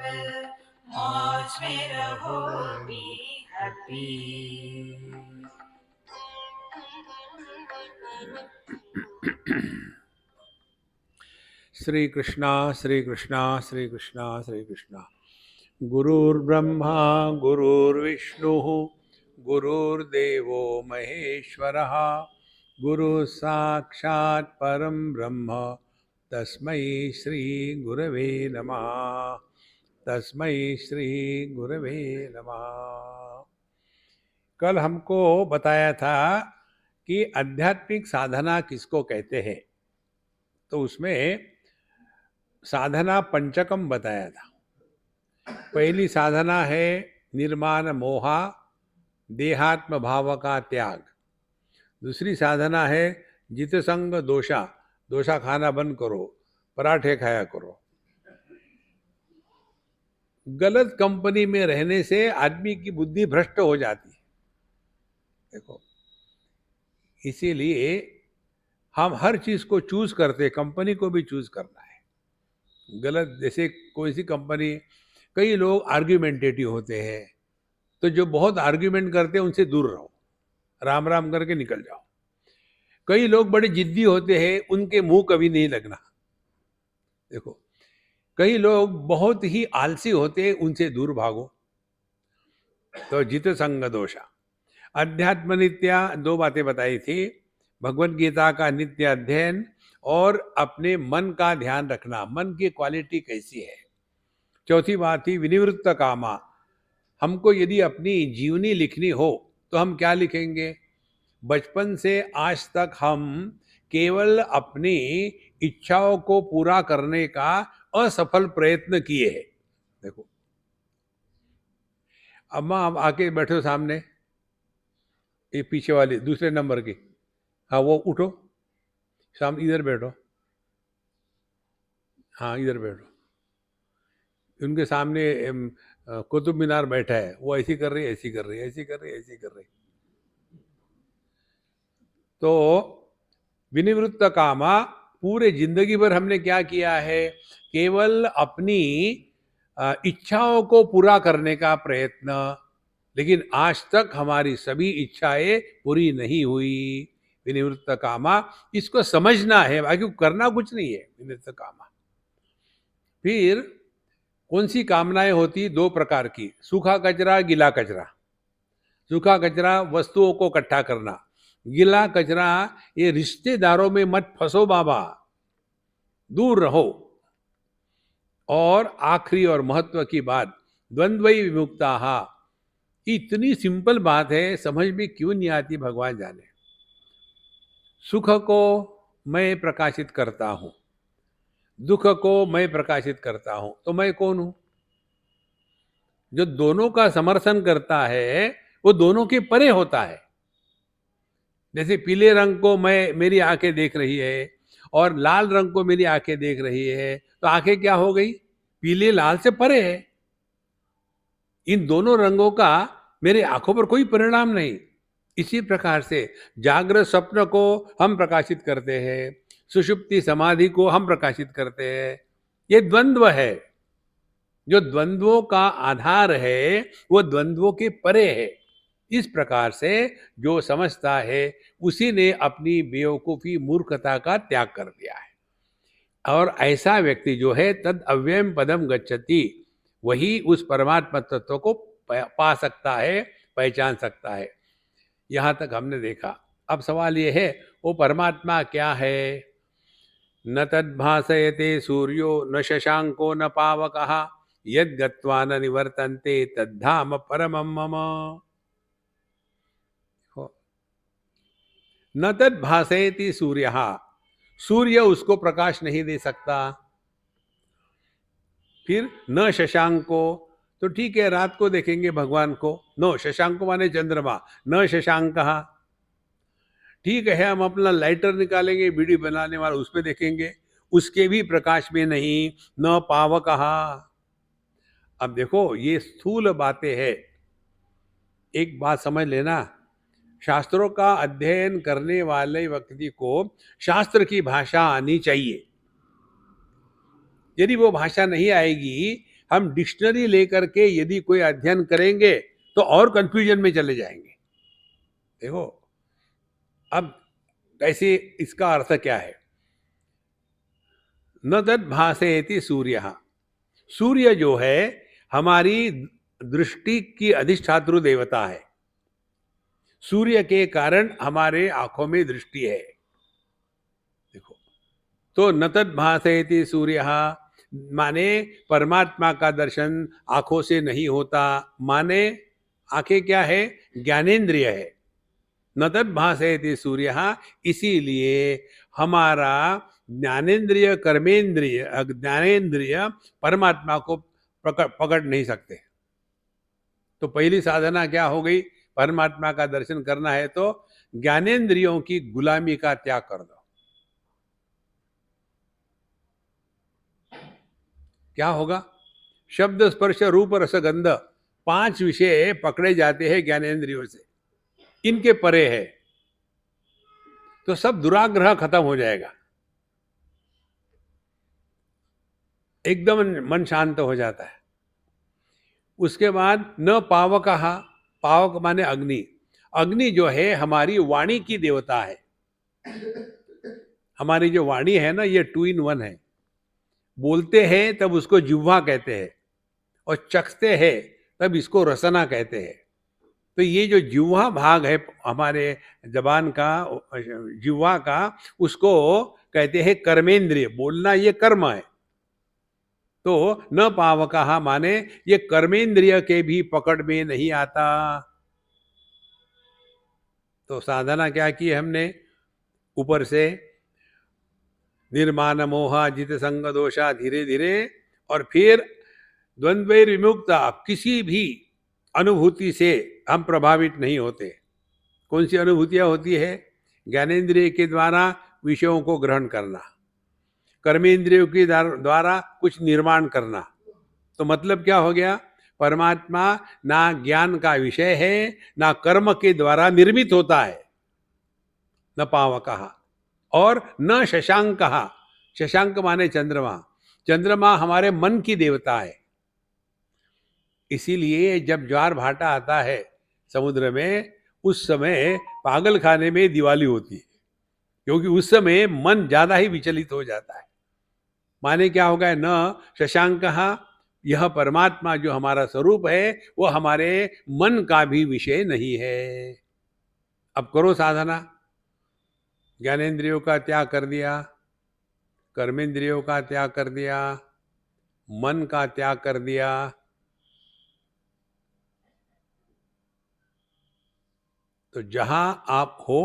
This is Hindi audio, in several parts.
मौज में रहो, बी हैप्पी। श्री कृष्णा श्री कृष्णा श्री कृष्णा श्री कृष्णा। गुरुर्ब्रह्मा गुरुर्विष्णु गुरुर्देवो महेश्वरः, गुरु साक्षात् परम ब्रह्म तस्मै श्री गुरवे नमः। तस्मै श्री गुरवे नमः। कल हमको बताया था कि आध्यात्मिक साधना किसको कहते हैं, तो उसमें साधना पंचकम बताया था। पहली साधना है निर्माण मोहा, देहात्म भाव का त्याग। दूसरी साधना है जित संग दोषा, दोषा खाना बंद करो, पराठे खाया करो। गलत कंपनी में रहने से आदमी की बुद्धि भ्रष्ट हो जाती है। देखो, इसीलिए हम हर चीज को चूज करते, कंपनी को भी चूज करना है। गलत, जैसे कोई सी कंपनी, कई लोग आर्ग्यूमेंटेटिव होते हैं, तो जो बहुत आर्ग्यूमेंट करते हैं उनसे दूर रहो, राम राम करके निकल जाओ। कई लोग बड़े जिद्दी होते हैं, उनके मुंह कभी नहीं लगना। देखो, कई लोग बहुत ही आलसी होते हैं, उनसे दूर भागो। तो जित संग दोषा। अध्यात्म नित्या, दो बातें बताई थी, भगवत गीता का नित्य अध्ययन और अपने मन का ध्यान रखना, मन की क्वालिटी कैसी है। चौथी बात थी विनिवृत्त कामा। हमको यदि अपनी जीवनी लिखनी हो तो हम क्या लिखेंगे? बचपन से आज तक हम केवल अपनी इच्छाओं को पूरा करने का असफल प्रयत्न किए हैं। देखो, अम्मा आप आके बैठो सामने, ये पीछे वाली दूसरे नंबर की, हाँ वो उठो, सामने इधर बैठो, हाँ इधर बैठो। उनके सामने कुतुब मीनार बैठा है, वो ऐसी कर रही है, ऐसी कर रही है, ऐसी कर रही है, ऐसी कर रही है। तो विनिवृत्त कामा, पूरे जिंदगी भर हमने क्या किया है? केवल अपनी इच्छाओं को पूरा करने का प्रयत्न, लेकिन आज तक हमारी सभी इच्छाएं पूरी नहीं हुई। विनिवृत्त कामा, इसको समझना है, बाकी करना कुछ नहीं है। विनिवृत्त कामा। फिर कौन सी कामनाएं होती? दो प्रकार की, सूखा कचरा, गीला कचरा। सूखा कचरा वस्तुओं को इकट्ठा करना, गीला कचरा ये रिश्तेदारों में मत फंसो बाबा, दूर रहो। और आखिरी और महत्व की बात, द्वंद्वई विमुक्ता। इतनी सिंपल बात है, समझ में क्यों नहीं आती भगवान जाने। सुख को मैं प्रकाशित करता हूं, दुख को मैं प्रकाशित करता हूं, तो मैं कौन हूं? जो दोनों का समर्थन करता है वो दोनों के परे होता है। जैसे पीले रंग को मैं, मेरी आंखें देख रही है, और लाल रंग को मेरी आंखें देख रही है, तो आंखें क्या हो गई? पीले लाल से परे है। इन दोनों रंगों का मेरे आंखों पर कोई परिणाम नहीं। इसी प्रकार से जागृत स्वप्न को हम प्रकाशित करते हैं, सुषुप्ति समाधि को हम प्रकाशित करते हैं। ये द्वंद्व है। जो द्वंद्वों का आधार है वो द्वंद्वों के परे है। इस प्रकार से जो समझता है उसी ने अपनी बेवकूफी मूर्खता का त्याग कर दिया है। और ऐसा व्यक्ति जो है तद अव्ययम पदम गच्छति, वही उस परमात्मा तत्व को पा सकता है, पहचान सकता है। यहाँ तक हमने देखा। अब सवाल ये है, वो परमात्मा क्या है? न तद्भासयते सूर्यो न शशांको न पावकः, यद् गत्वा न निवर्तन्ते तद्धाम परमं मम। न तद्भासयति सूर्यः, सूर्य उसको प्रकाश नहीं दे सकता। फिर न शशांको, तो ठीक है रात को देखेंगे भगवान को, नो शशांको माने चंद्रमा, न शशांकः। ठीक है, हम अपना लाइटर निकालेंगे बीड़ी बनाने वाला, उस पर देखेंगे, उसके भी प्रकाश में नहीं। न पावकः। अब देखो ये स्थूल बातें हैं। एक बात समझ लेना, शास्त्रों का अध्ययन करने वाले व्यक्ति को शास्त्र की भाषा आनी चाहिए। यदि वो भाषा नहीं आएगी हम डिक्शनरी लेकर के यदि कोई अध्ययन करेंगे तो और कंफ्यूजन में चले जाएंगे। देखो अब कैसे, इसका अर्थ क्या है? न तद भासेति सूर्य, सूर्य जो है हमारी दृष्टि की अधिष्ठातृ देवता है। सूर्य के कारण हमारे आंखों में दृष्टि है। देखो, तो न तद भासेति सूर्य माने परमात्मा का दर्शन आंखों से नहीं होता। माने आंखें क्या है? ज्ञानेंद्रिय है। न तद भासेति सूर्य, इसीलिए हमारा ज्ञानेंद्रिय कर्मेंद्रिय ज्ञानेंद्रिय परमात्मा को पकड़ नहीं सकते। तो पहली साधना क्या हो गई? परमात्मा का दर्शन करना है तो ज्ञानेंद्रियों की गुलामी का त्याग कर दो। क्या होगा? शब्द स्पर्श रूप रस गंध, 5 विषय पकड़े जाते हैं ज्ञानेंद्रियों से, इनके परे है तो सब दुराग्रह खत्म हो जाएगा, एकदम मन शांत हो जाता है। उसके बाद न पावक, पावक माने अग्नि। अग्नि जो है हमारी वाणी की देवता है। हमारी जो वाणी है ना, ये 2 in 1 है। बोलते हैं तब उसको जिह्वा कहते हैं, और चखते हैं तब इसको रसना कहते हैं। तो ये जो जिह्वा भाग है हमारे जबान का, जिह्वा का, उसको कहते हैं कर्मेंद्रिय। बोलना ये कर्म है। तो न पावकः माने ये कर्मेंद्रिय के भी पकड़ में नहीं आता। तो साधना क्या की हमने? ऊपर से निर्माण मोह जित संग दोषा धीरे धीरे, और फिर द्वंद्व विमुक्ता, किसी भी अनुभूति से हम प्रभावित नहीं होते। कौन सी अनुभूतियां होती है? ज्ञानेंद्रिय के द्वारा विषयों को ग्रहण करना, कर्मेंद्रियों के द्वारा कुछ निर्माण करना। तो मतलब क्या हो गया? परमात्मा ना ज्ञान का विषय है, ना कर्म के द्वारा निर्मित होता है। न पावकः और न शशांकः। शशांक माने चंद्रमा। चंद्रमा हमारे मन की देवता है। इसीलिए जब ज्वार भाटा आता है समुद्र में, उस समय पागल खाने में दिवाली होती है, क्योंकि उस समय मन ज्यादा ही विचलित हो जाता है। माने क्या होगा? न शशांकः, यह परमात्मा जो हमारा स्वरूप है वो हमारे मन का भी विषय नहीं है। अब करो साधना। ज्ञानेंद्रियों का त्याग कर दिया, कर्मेंद्रियों का त्याग कर दिया, मन का त्याग कर दिया, तो जहां आप हो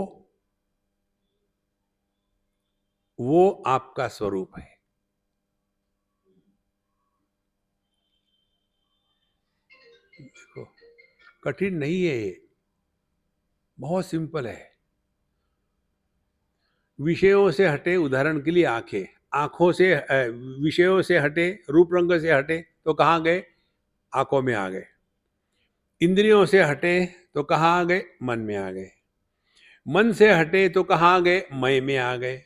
वो आपका स्वरूप है। देखो, कठिन नहीं है ये, बहुत सिंपल है। विषयों से हटे, उदाहरण के लिए आंखें, आंखों से विषयों से हटे, रूप रंग से हटे तो कहाँ गए? आंखों में आ गए। इंद्रियों से हटे तो कहाँ आ गए? मन में आ गए। मन से हटे तो कहाँ आ गए? मय में आ गए।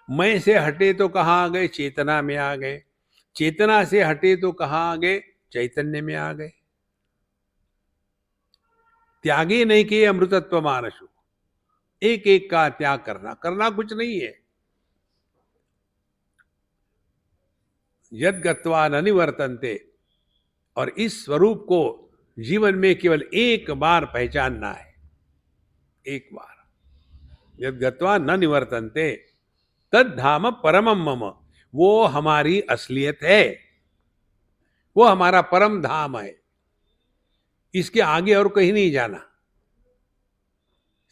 मय से हटे तो कहाँ आ गए? चेतना में आ गए। चेतना से हटे तो कहाँ आ गए? चैतन्य में आ गए। त्यागे नहीं किए अमृतत्व मानसु। एक एक का त्याग करना, करना कुछ नहीं है। यद गत्वा न निवर्तन्ते, और इस स्वरूप को जीवन में केवल एक बार पहचानना है। एक बार। यद गत्वा न निवर्तन्ते तद धाम परमम मम, वो हमारी असलियत है, वो हमारा परम धाम है। इसके आगे और कहीं नहीं जाना।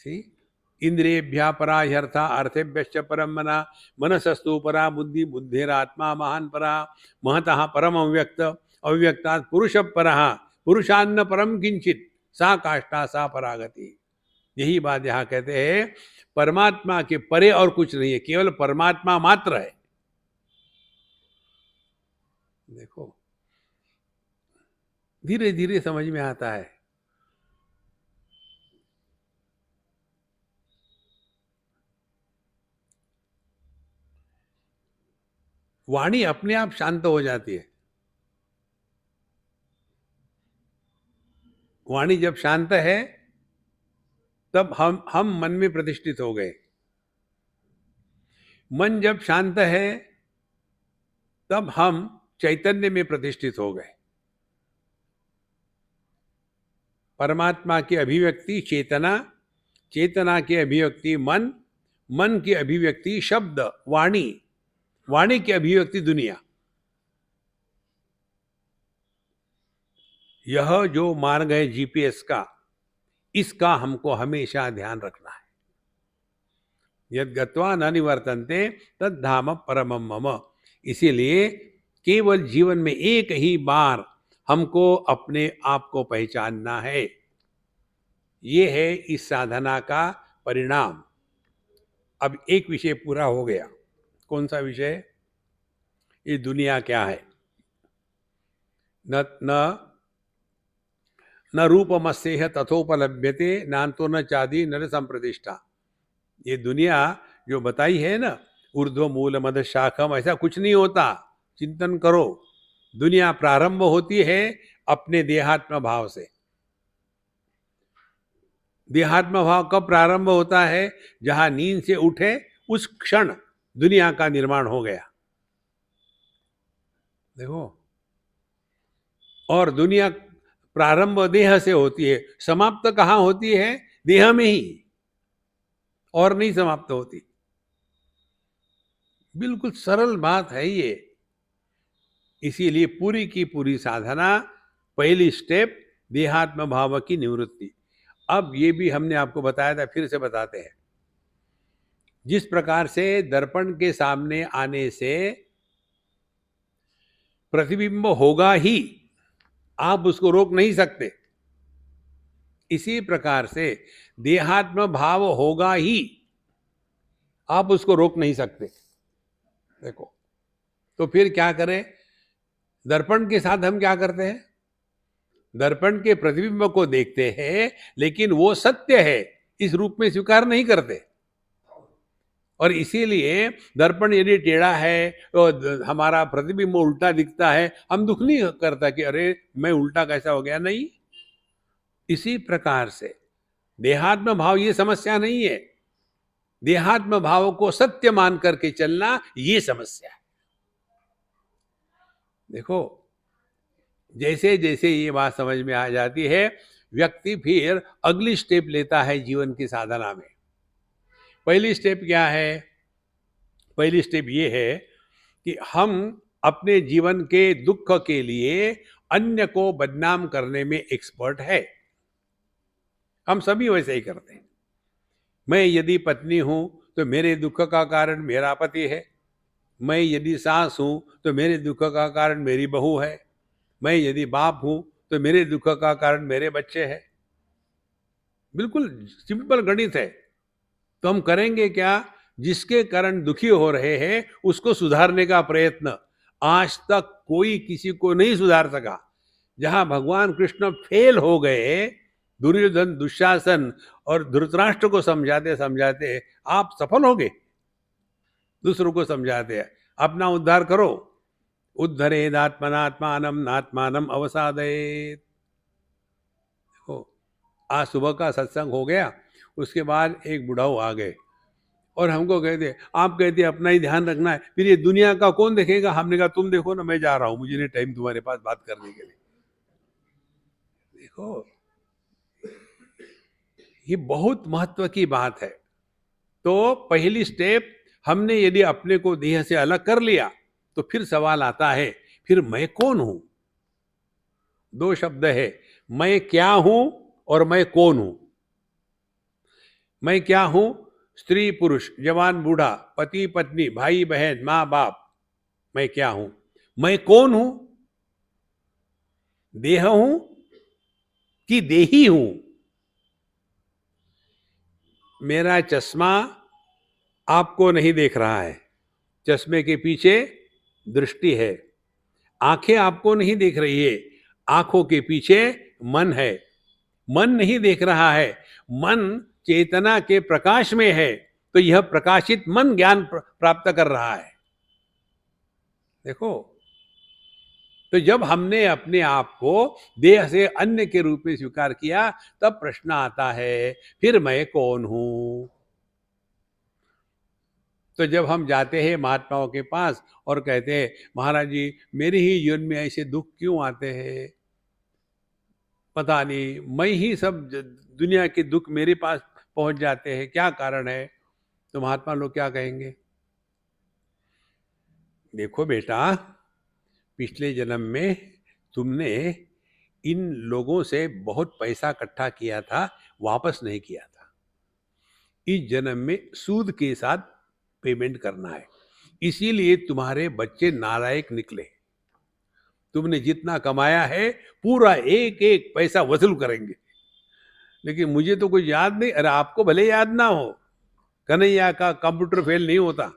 सी, इंद्रियेभ्यः परा ह्यर्था अर्थेभ्यश्च परम मना, मनसस्तु परा बुद्धि बुद्धिरात्मा महान परा, महतः परम अव्यक्त अव्यक्तात् पुरुष परः पुरुषान्न परम किंचित सा काष्ठा सा परागति। यही बात यहाँ कहते हैं, परमात्मा के परे और कुछ नहीं है, केवल परमात्मा मात्र है। देखो, धीरे धीरे समझ में आता है। वाणी अपने आप शांत हो जाती है। वाणी जब शांत है तब हम मन में प्रतिष्ठित हो गए। मन जब शांत है तब हम चैतन्य में प्रतिष्ठित हो गए। परमात्मा की अभिव्यक्ति चेतना, चेतना की अभिव्यक्ति मन, मन की अभिव्यक्ति शब्द वाणी, वाणी की अभिव्यक्ति दुनिया। यह जो मार्ग है जीपीएस का, इसका हमको हमेशा ध्यान रखना है। यद गत्वा न निवर्तन्ते तद धाम परमम मम। इसीलिए केवल जीवन में एक ही बार हमको अपने आप को पहचानना है। ये है इस साधना का परिणाम। अब एक विषय पूरा हो गया। कौन सा विषय? ये दुनिया क्या है? न न न रूपमस्येह तथोपलभ्यते नान्तो न चादि नर संप्रतिष्ठा। ये दुनिया जो बताई है ना, ऊर्ध्व मूल मद शाखम, ऐसा कुछ नहीं होता। चिंतन करो। दुनिया प्रारंभ होती है अपने देहात्म भाव से। देहात्म भाव कब प्रारंभ होता है? जहां नींद से उठे उस क्षण दुनिया का निर्माण हो गया। देखो, और दुनिया प्रारंभ देह से होती है, समाप्त कहाँ होती है? देह में ही, और नहीं समाप्त होती। बिल्कुल सरल बात है ये। इसीलिए पूरी की पूरी साधना, पहली स्टेप देहात्म भाव की निवृत्ति। अब ये भी हमने आपको बताया था, फिर से बताते हैं। जिस प्रकार से दर्पण के सामने आने से प्रतिबिंब होगा ही, आप उसको रोक नहीं सकते, इसी प्रकार से देहात्म भाव होगा ही, आप उसको रोक नहीं सकते। देखो, तो फिर क्या करें? दर्पण के साथ हम क्या करते हैं? दर्पण के प्रतिबिंब को देखते हैं, लेकिन वो सत्य है इस रूप में स्वीकार नहीं करते। और इसीलिए दर्पण यदि टेढ़ा है तो हमारा प्रतिबिंब उल्टा दिखता है, हम दुख नहीं करता कि अरे मैं उल्टा कैसा हो गया, नहीं। इसी प्रकार से देहात्म भाव ये समस्या नहीं है, देहात्म भाव को सत्य मान करके चलना ये समस्या है। देखो, जैसे जैसे ये बात समझ में आ जाती है, व्यक्ति फिर अगली स्टेप लेता है जीवन की साधना में। पहली स्टेप क्या है? पहली स्टेप ये है कि हम अपने जीवन के दुख के लिए अन्य को बदनाम करने में एक्सपर्ट है। हम सभी वैसे ही करते हैं। मैं यदि पत्नी हूं तो मेरे दुख का कारण मेरा पति है। मैं यदि सास हूं तो मेरे दुख का कारण मेरी बहू है। मैं यदि बाप हूं तो मेरे दुख का कारण मेरे बच्चे हैं। बिल्कुल सिंपल गणित है। तो हम करेंगे क्या? जिसके कारण दुखी हो रहे हैं उसको सुधारने का प्रयत्न। आज तक कोई किसी को नहीं सुधार सका। जहां भगवान कृष्ण फेल हो गए, दुर्योधन, दुशासन और धृतराष्ट्र को समझाते समझाते आप सफल हो गए। दूसरों को समझाते हैं अपना उद्धार करो। उद्धरेदात्मनात्मानम नात्मानम अवसादयेत। देखो, आज सुबह का सत्संग हो गया, उसके बाद एक बुढ़ाऊ आ गए और हमको कहते आप कहते अपना ही ध्यान रखना है, फिर ये दुनिया का कौन देखेगा? हमने कहा तुम देखो ना, मैं जा रहा हूं, मुझे नहीं टाइम तुम्हारे पास बात करने के लिए। देखो, ये बहुत महत्व की बात है। तो पहली स्टेप हमने यदि अपने को देह से अलग कर लिया तो फिर सवाल आता है, फिर मैं कौन हूं? दो शब्द है, मैं क्या हूं और मैं कौन हूं। मैं क्या हूं? स्त्री पुरुष, जवान बूढ़ा, पति पत्नी, भाई बहन, माँ बाप। मैं क्या हूं? मैं कौन हूं? देह हूं कि देही हूं? मेरा चश्मा आपको नहीं देख रहा है, चश्मे के पीछे दृष्टि है। आंखें आपको नहीं देख रही है, आंखों के पीछे मन है। मन नहीं देख रहा है, मन चेतना के प्रकाश में है, तो यह प्रकाशित मन ज्ञान प्राप्त कर रहा है। देखो, तो जब हमने अपने आप को देह से अन्य के रूप में स्वीकार किया, तब प्रश्न आता है, फिर मैं कौन हूं? तो जब हम जाते हैं महात्माओं के पास और कहते हैं, महाराज जी मेरे ही जीवन में ऐसे दुख क्यों आते हैं, पता नहीं, मैं ही सब दुनिया के दुख मेरे पास पहुंच जाते हैं, क्या कारण है? तो महात्मा लोग क्या कहेंगे? देखो बेटा, पिछले जन्म में तुमने इन लोगों से बहुत पैसा इकट्ठा किया था, वापस नहीं किया था। इस जन्म में सूद के साथ पेमेंट करना है, इसीलिए तुम्हारे बच्चे नालायक निकले। तुमने जितना कमाया है पूरा एक एक पैसा वसूल करेंगे। लेकिन मुझे तो कुछ याद नहीं। अरे आपको भले याद ना हो, कन्हैया का कंप्यूटर फेल नहीं होता।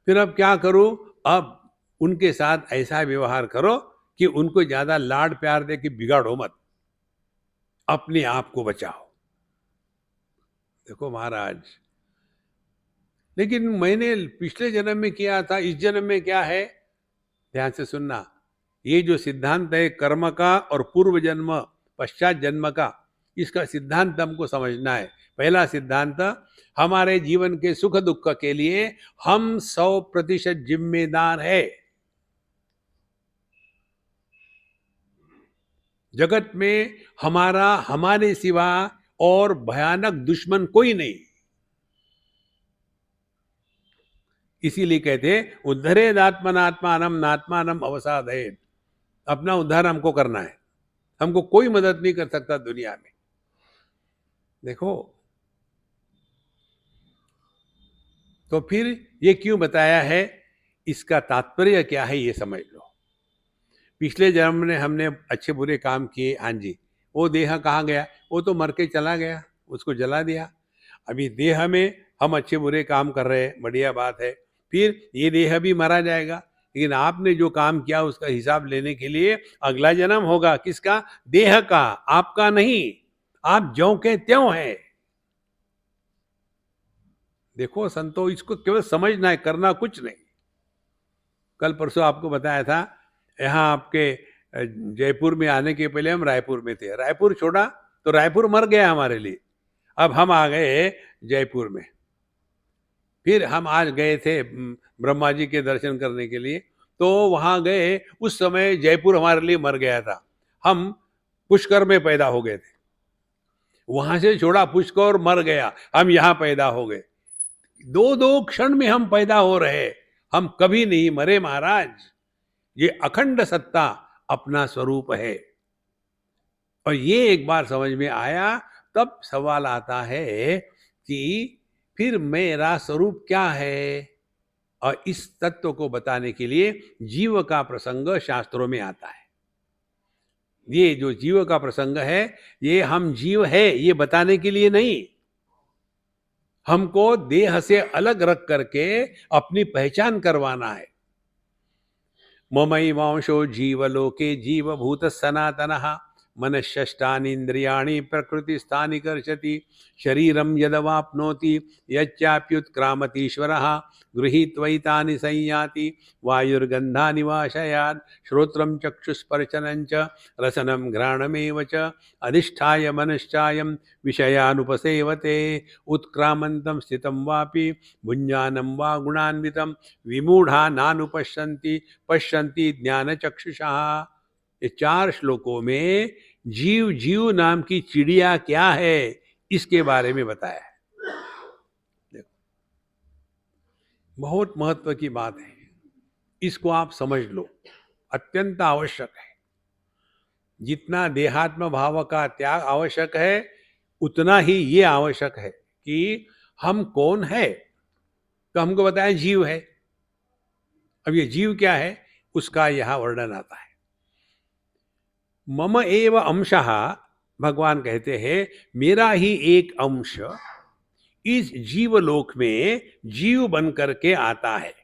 फिर अब क्या करूं? अब उनके साथ ऐसा व्यवहार करो कि उनको ज्यादा लाड प्यार दे के बिगाड़ो मत, अपने आप को बचाओ। देखो महाराज, लेकिन मैंने पिछले जन्म में किया था, इस जन्म में क्या है? ध्यान से सुनना। ये जो सिद्धांत है कर्म का और पूर्व जन्म पश्चात जन्म का, इसका सिद्धांत हमको समझना है। पहला सिद्धांत, हमारे जीवन के सुख दुख के लिए हम 100% जिम्मेदार है। जगत में हमारा हमारे सिवा और भयानक दुश्मन कोई नहीं। इसीलिए कहते उद्धरेद आत्मनात्मानम नात्मानम अवसादयेत्। अपना उद्धार हमको करना है, हमको कोई मदद नहीं कर सकता दुनिया में। देखो, तो फिर ये क्यों बताया है, इसका तात्पर्य क्या है ये समझ लो। पिछले जन्म में हमने अच्छे बुरे काम किए, हाँ जी, वो देह कहाँ गया? वो तो मर के चला गया, उसको जला दिया। अभी देह में हम अच्छे बुरे काम कर रहे हैं, बढ़िया बात है। फिर ये देह भी मारा जाएगा, लेकिन आपने जो काम किया उसका हिसाब लेने के लिए अगला जन्म होगा। किसका? देह का, आपका नहीं। आप ज्यों के त्यों हैं। देखो संतो, इसको केवल समझना है, करना कुछ नहीं। कल परसों आपको बताया था, यहाँ आपके जयपुर में आने के पहले हम रायपुर में थे। रायपुर छोड़ा तो रायपुर मर गया हमारे लिए। अब हम आ गए जयपुर में। फिर हम आज गए थे ब्रह्मा जी के दर्शन करने के लिए, तो वहां गए, उस समय जयपुर हमारे लिए मर गया था। हम पुष्कर में पैदा हो गए थे, वहां से छोड़ा पुष्कर, मर गया, हम यहाँ पैदा हो गए। दो दो क्षण में हम पैदा हो रहे, हम कभी नहीं मरे महाराज। ये अखंड सत्ता अपना स्वरूप है। और ये एक बार समझ में आया, तब सवाल आता है कि फिर मेरा स्वरूप क्या है? और इस तत्व को बताने के लिए जीव का प्रसंग शास्त्रों में आता है। ये जो जीव का प्रसंग है, ये हम जीव है ये बताने के लिए नहीं, हमको देह से अलग रख करके अपनी पहचान करवाना है। ममैवांशो जीवलोके जीवभूत सनातनः मनश्शष्टानीन्द्रियाणि प्रकृतिस्थानि कर्षति शरीरं यदवाप्नोति यच्चाप्युत्क्रामतीश्वरः गृहीत्वैतानि संयाति वायुर्गन्धानि वाशयात् श्रोत्रं चक्षुस्पर्शनं च रसनं घ्राणमेव च अधिष्ठाय मनश्चायं विषयानुपसेवते उत्क्रामन्तं स्थितं वापि भुञ्जानं वा गुणान्वितं विमूढ़ा नानुपश्यन्ति पश्यन्ति ज्ञानचक्षुषा। ये 4 श्लोकों में जीव जीव नाम की चिड़िया क्या है इसके बारे में बताया है। देखो, बहुत महत्व की बात है, इसको आप समझ लो, अत्यंत आवश्यक है। जितना देहात्म भाव का त्याग आवश्यक है, उतना ही ये आवश्यक है कि हम कौन है। तो हमको बताया जीव है। अब ये जीव क्या है उसका यहां वर्णन आता है। मम एव अंशः, भगवान कहते हैं मेरा ही एक अंश इस जीवलोक में जीव बन करके आता है।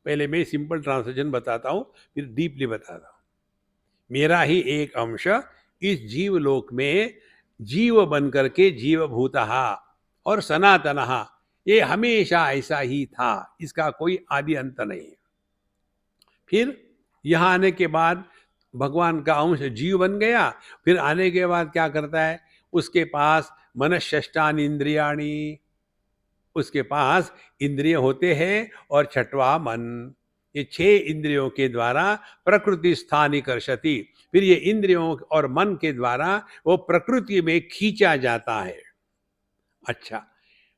पहले मैं सिंपल ट्रांसलेशन बताता हूं, फिर डीपली बताता हूं। मेरा ही एक अंश इस जीवलोक में जीव बन करके जीवभूतः और सनातनः, ये हमेशा ऐसा ही था, इसका कोई आदि अंत नहीं है। फिर यहाँ आने के बाद भगवान का अंश जीव बन गया। फिर आने के बाद क्या करता है, उसके पास मनःषष्ठानि इंद्रियाणि, उसके पास इंद्रिय होते हैं और छठवा मन। ये 6 इंद्रियों के द्वारा प्रकृति स्थानिकर्षति, फिर ये इंद्रियों और मन के द्वारा वो प्रकृति में खींचा जाता है। अच्छा,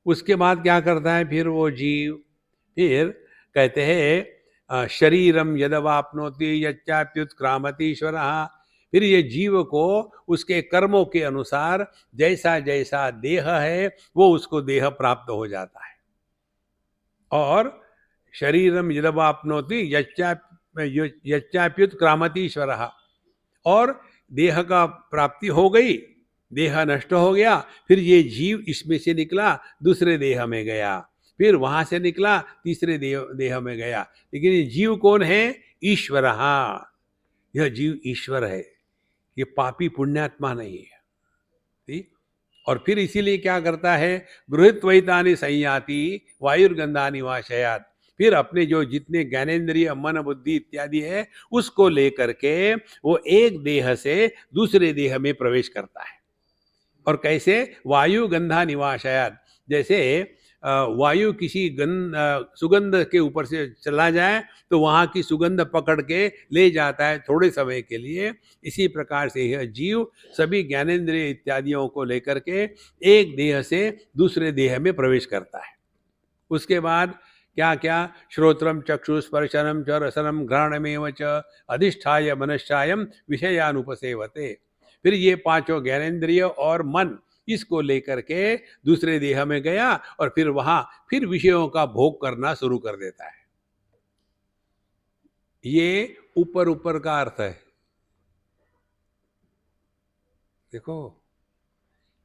उसके बाद क्या करता है फिर वो जीव, फिर कहते हैं शरीरम यदवाप्नोति यच्चाप्युत्क्रामति ईश्वरः। फिर ये जीव को उसके कर्मों के अनुसार जैसा जैसा देह है वो उसको देह प्राप्त हो जाता है। और शरीरम यदवाप्नोति यच्चाप्युत्क्रामति ईश्वरः, और देह का प्राप्ति हो गई, देह नष्ट हो गया, फिर ये जीव इसमें से निकला, दूसरे देह में गया, फिर वहां से निकला, तीसरे देह में गया। लेकिन ये जीव कौन है? ईश्वर। यह जीव ईश्वर है, ये पापी पुण्यात्मा नहीं है। ठीक? और फिर इसीलिए क्या करता है, गृहीत्वैतानि संयाति वायुर्गंधानि वाशयात। फिर अपने जो जितने ज्ञानेन्द्रिय मन बुद्धि इत्यादि है उसको लेकर के वो एक देह से दूसरे देह में प्रवेश करता है। और कैसे? वायु गंधा निवाशयात। जैसे वायु किसी सुगंध के ऊपर से चला जाए तो वहाँ की सुगंध पकड़ के ले जाता है थोड़े समय के लिए। इसी प्रकार से यह जीव सभी ज्ञानेन्द्रिय इत्यादियों को लेकर के एक देह से दूसरे देह में प्रवेश करता है। उसके बाद क्या क्या? श्रोत्रम चक्षुस्पर्शनम च रसनम घ्राणमेव च अधिष्ठाय मनश्चायम विषयानुपसेवते। फिर ये पांचों ज्ञानेन्द्रिय और मन इसको लेकर के दूसरे देह में गया और फिर वहां फिर विषयों का भोग करना शुरू कर देता है। ये ऊपर ऊपर का अर्थ है। देखो,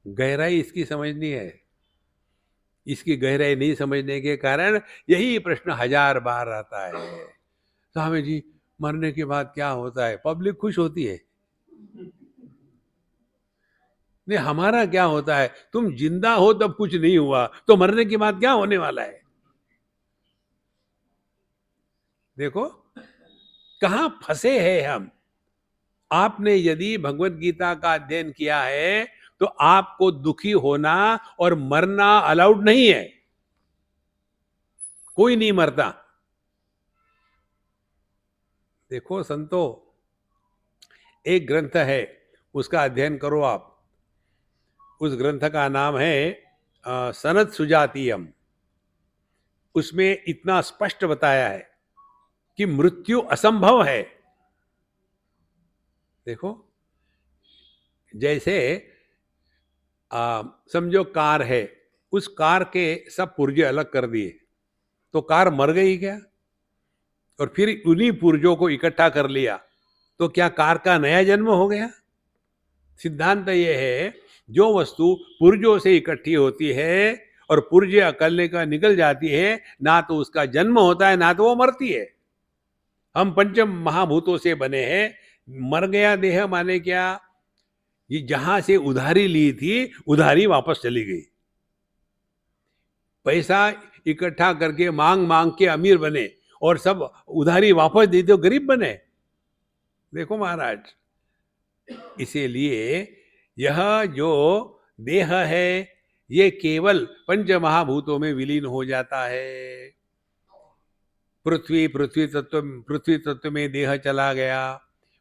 गहराई इसकी समझनी है। इसकी गहराई नहीं समझने के कारण यही प्रश्न 1000 बार आता है, स्वामी जी मरने के बाद क्या होता है? पब्लिक खुश होती है। नहीं, हमारा क्या होता है? तुम जिंदा हो तब कुछ नहीं हुआ, तो मरने के बाद क्या होने वाला है? देखो कहां फंसे हैं हम। आपने यदि भगवत गीता का अध्ययन किया है तो आपको दुखी होना और मरना अलाउड नहीं है। कोई नहीं मरता। देखो संतो, एक ग्रंथ है, उसका अध्ययन करो आप। उस ग्रंथ का नाम है सनद सुजातीयम। उसमें इतना स्पष्ट बताया है कि मृत्यु असंभव है। देखो, जैसे समझो कार है, उस कार के सब पुर्जे अलग कर दिए तो कार मर गई क्या? और फिर उन्हीं पुर्जों को इकट्ठा कर लिया तो क्या कार का नया जन्म हो गया? सिद्धांत यह है, जो वस्तु पुर्जों से इकट्ठी होती है और पुर्जे अकलने का निकल जाती है, ना तो उसका जन्म होता है ना तो वो मरती है। हम पंच महाभूतों से बने हैं। मर गया देह माने क्या? ये जहां से उधारी ली थी उधारी वापस चली गई। पैसा इकट्ठा करके मांग मांग के अमीर बने और सब उधारी वापस दे दो गरीब बने। देखो महाराज, इसीलिए यह जो देह है ये केवल पंच महाभूतों में विलीन हो जाता है। पृथ्वी तत्व में देह चला गया,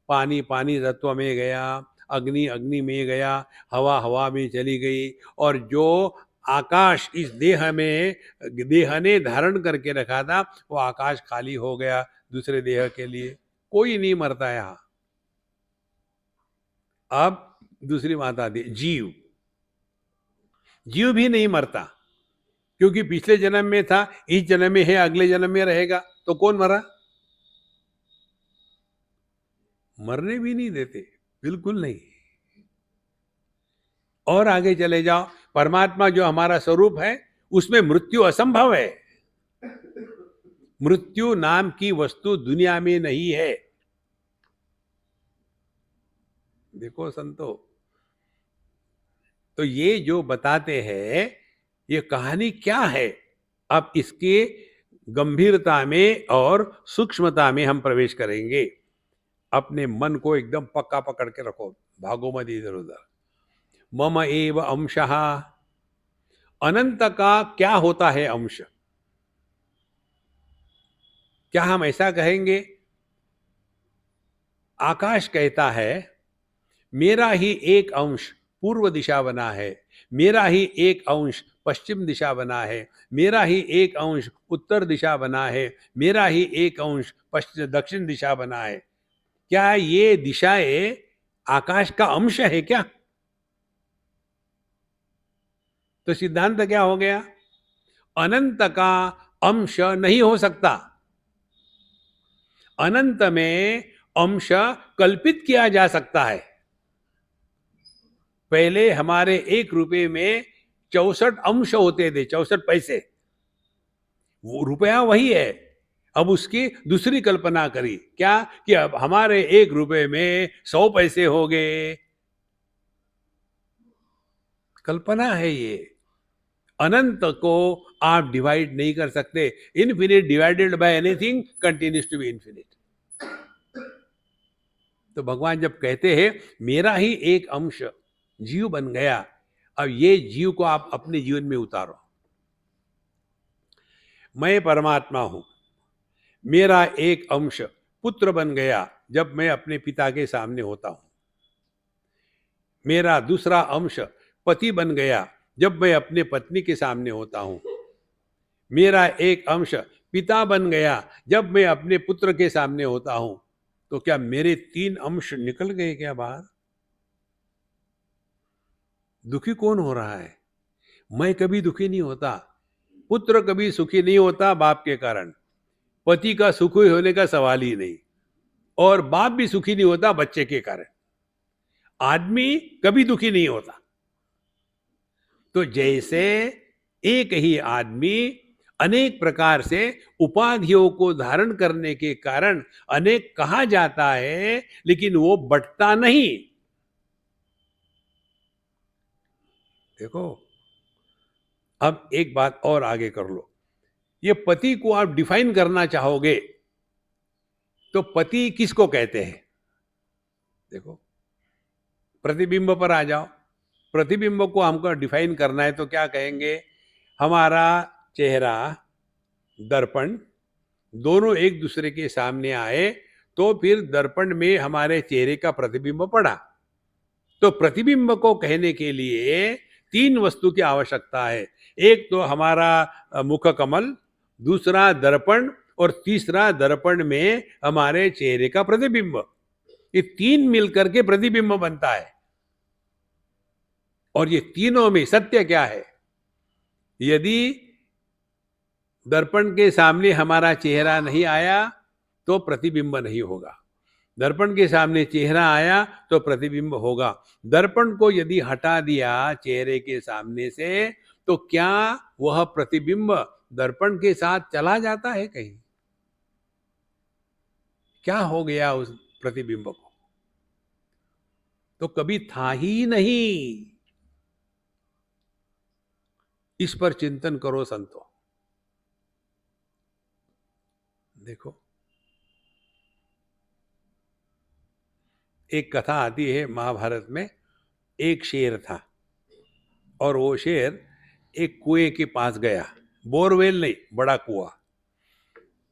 पानी पानी तत्व में गया, अग्नि अग्नि में गया, हवा हवा में चली गई, और जो आकाश इस देह में देह ने धारण करके रखा था वो आकाश खाली हो गया दूसरे देह के लिए। कोई नहीं मरता यहां। अब दूसरी बात आती है, जीव। जीव भी नहीं मरता, क्योंकि पिछले जन्म में था, इस जन्म में है, अगले जन्म में रहेगा, तो कौन मरा? मरने भी नहीं देते, बिल्कुल नहीं। और आगे चले जाओ, परमात्मा जो हमारा स्वरूप है उसमें मृत्यु असंभव है। मृत्यु नाम की वस्तु दुनिया में नहीं है। देखो संतो, तो ये जो बताते हैं ये कहानी क्या है? अब इसके गंभीरता में और सूक्ष्मता में हम प्रवेश करेंगे। अपने मन को एकदम पक्का पकड़ के रखो, भागो मत इधर उधर। मम एव अंशः। अनंत का क्या होता है अंश? क्या हम ऐसा कहेंगे? आकाश कहता है मेरा ही एक अंश पूर्व दिशा बना है, मेरा ही एक अंश पश्चिम दिशा बना है, मेरा ही एक अंश उत्तर दिशा बना है, मेरा ही एक अंश पश्चिम दक्षिण दिशा बना है। क्या ये दिशाएं आकाश का अंश है क्या? तो सिद्धांत क्या हो गया? अनंत का अंश नहीं हो सकता। अनंत में अंश कल्पित किया जा सकता है। पहले हमारे 1 रुपए में 64 अंश होते थे, 64 पैसे। वो रुपया वही है, अब उसकी दूसरी कल्पना करी। क्या कि अब हमारे 1 रुपए में 100 पैसे हो गए। कल्पना है ये। अनंत को आप डिवाइड नहीं कर सकते। Infinite divided by anything continues to be infinite. तो भगवान जब कहते हैं मेरा ही एक अंश जीव बन गया, अब ये जीव को आप अपने जीवन में उतारो। मैं परमात्मा हूं, मेरा एक अंश पुत्र बन गया जब मैं अपने पिता के सामने होता हूं। मेरा दूसरा अंश पति बन गया जब मैं अपने पत्नी के सामने होता हूं। मेरा एक अंश पिता बन गया जब मैं अपने पुत्र के सामने होता हूं। तो क्या मेरे 3 अंश निकल गए क्या बाहर? दुखी कौन हो रहा है? मैं कभी दुखी नहीं होता। पुत्र कभी सुखी नहीं होता बाप के कारण। पति का सुखी होने का सवाल ही नहीं। और बाप भी सुखी नहीं होता बच्चे के कारण। आदमी कभी दुखी नहीं होता। तो जैसे एक ही आदमी अनेक प्रकार से उपाधियों को धारण करने के कारण अनेक कहा जाता है, लेकिन वो बंटता नहीं। देखो, अब एक बात और आगे कर लो। ये पति को आप डिफाइन करना चाहोगे तो पति किसको कहते हैं? देखो, प्रतिबिंब पर आ जाओ। प्रतिबिंब को हमको डिफाइन करना है तो क्या कहेंगे? हमारा चेहरा, दर्पण दोनों एक दूसरे के सामने आए तो फिर दर्पण में हमारे चेहरे का प्रतिबिंब पड़ा। तो प्रतिबिंब को कहने के लिए 3 वस्तु की आवश्यकता है। एक तो हमारा मुख कमल, दूसरा दर्पण और तीसरा दर्पण में हमारे चेहरे का प्रतिबिंब। ये 3 मिलकर के प्रतिबिंब बनता है। और ये तीनों में सत्य क्या है? यदि दर्पण के सामने हमारा चेहरा नहीं आया तो प्रतिबिंब नहीं होगा। दर्पण के सामने चेहरा आया तो प्रतिबिंब होगा। दर्पण को यदि हटा दिया चेहरे के सामने से तो क्या वह प्रतिबिंब दर्पण के साथ चला जाता है कहीं? क्या हो गया उस प्रतिबिंब को? तो कभी था ही नहीं। इस पर चिंतन करो संतो। देखो, एक कथा आती है महाभारत में। एक शेर था और वो शेर एक कुएं के पास गया। बोरवेल नहीं, बड़ा कुआं।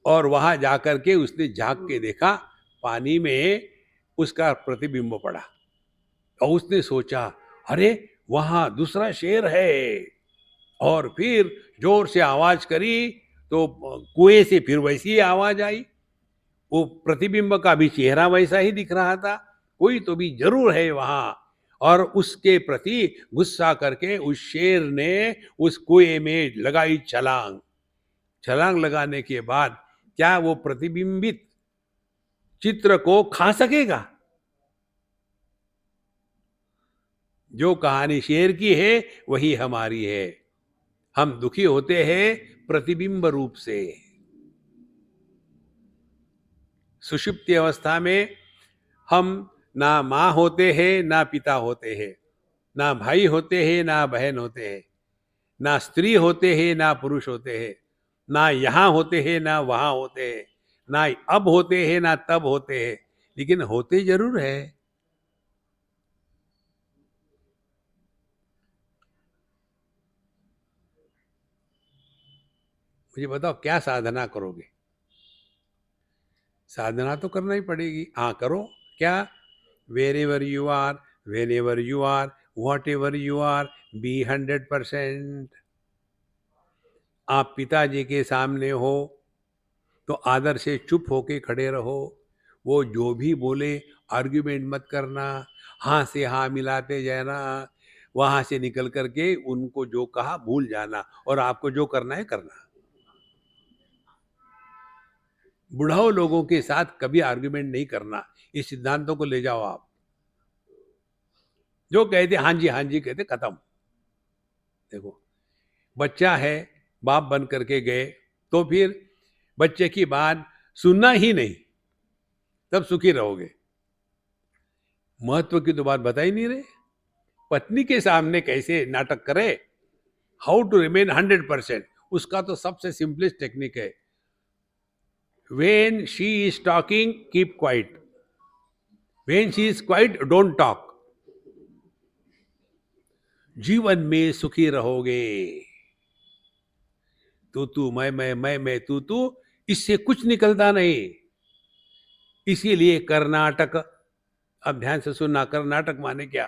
और वहां जाकर के उसने झांक के देखा, पानी में उसका प्रतिबिंब पड़ा। और उसने सोचा, अरे वहां दूसरा शेर है। और फिर जोर से आवाज करी तो कुएं से फिर वैसी ही आवाज आई। वो प्रतिबिंब का भी चेहरा वैसा ही दिख रहा था। कोई तो भी जरूर है वहां। और उसके प्रति गुस्सा करके उस शेर ने उस कुएं में लगाई छलांग। छलांग लगाने के बाद क्या वो प्रतिबिंबित चित्र को खा सकेगा? जो कहानी शेर की है वही हमारी है। हम दुखी होते हैं प्रतिबिंब रूप से। सुषुप्ति अवस्था में हम ना माँ होते हैं ना पिता होते हैं, ना भाई होते हैं ना बहन होते हैं, ना स्त्री होते हैं ना पुरुष होते हैं। ना यहाँ होते हैं ना वहां होते हैं, ना अब होते हैं ना तब होते हैं, लेकिन होते जरूर है। मुझे बताओ क्या साधना करोगे? साधना तो करना ही पड़ेगी। हाँ करो। क्या? Wherever you are, whenever you are, whatever you are, be 100%। आप पिताजी के सामने हो तो आदर से चुप होके खड़े रहो। वो जो भी बोले आर्ग्यूमेंट मत करना, हाँ से हाँ मिलाते जाना, वहां से निकल करके उनको जो कहा भूल जाना और आपको जो करना है करना। बुढ़ाओ लोगों के साथ कभी आर्ग्यूमेंट नहीं करना, इस सिद्धांतों को ले जाओ आप। जो कहते हाँ जी कहते खत्म। देखो, बच्चा है, बाप बन करके गए तो फिर बच्चे की बात सुनना ही नहीं, तब सुखी रहोगे। महत्व की तो बात बता ही नहीं रहे। पत्नी के सामने कैसे नाटक करे, हाउ टू रिमेन 100%, उसका तो सबसे सिंपलेस्ट टेक्निक है। When she is talking keep quiet, when she is quite don't talk. जीवन में सुखी रहोगे। तू मैं तू, इससे कुछ निकलता नहीं। इसीलिए कर्नाटक, अब ध्यान से सुनना, कर्नाटक माने क्या?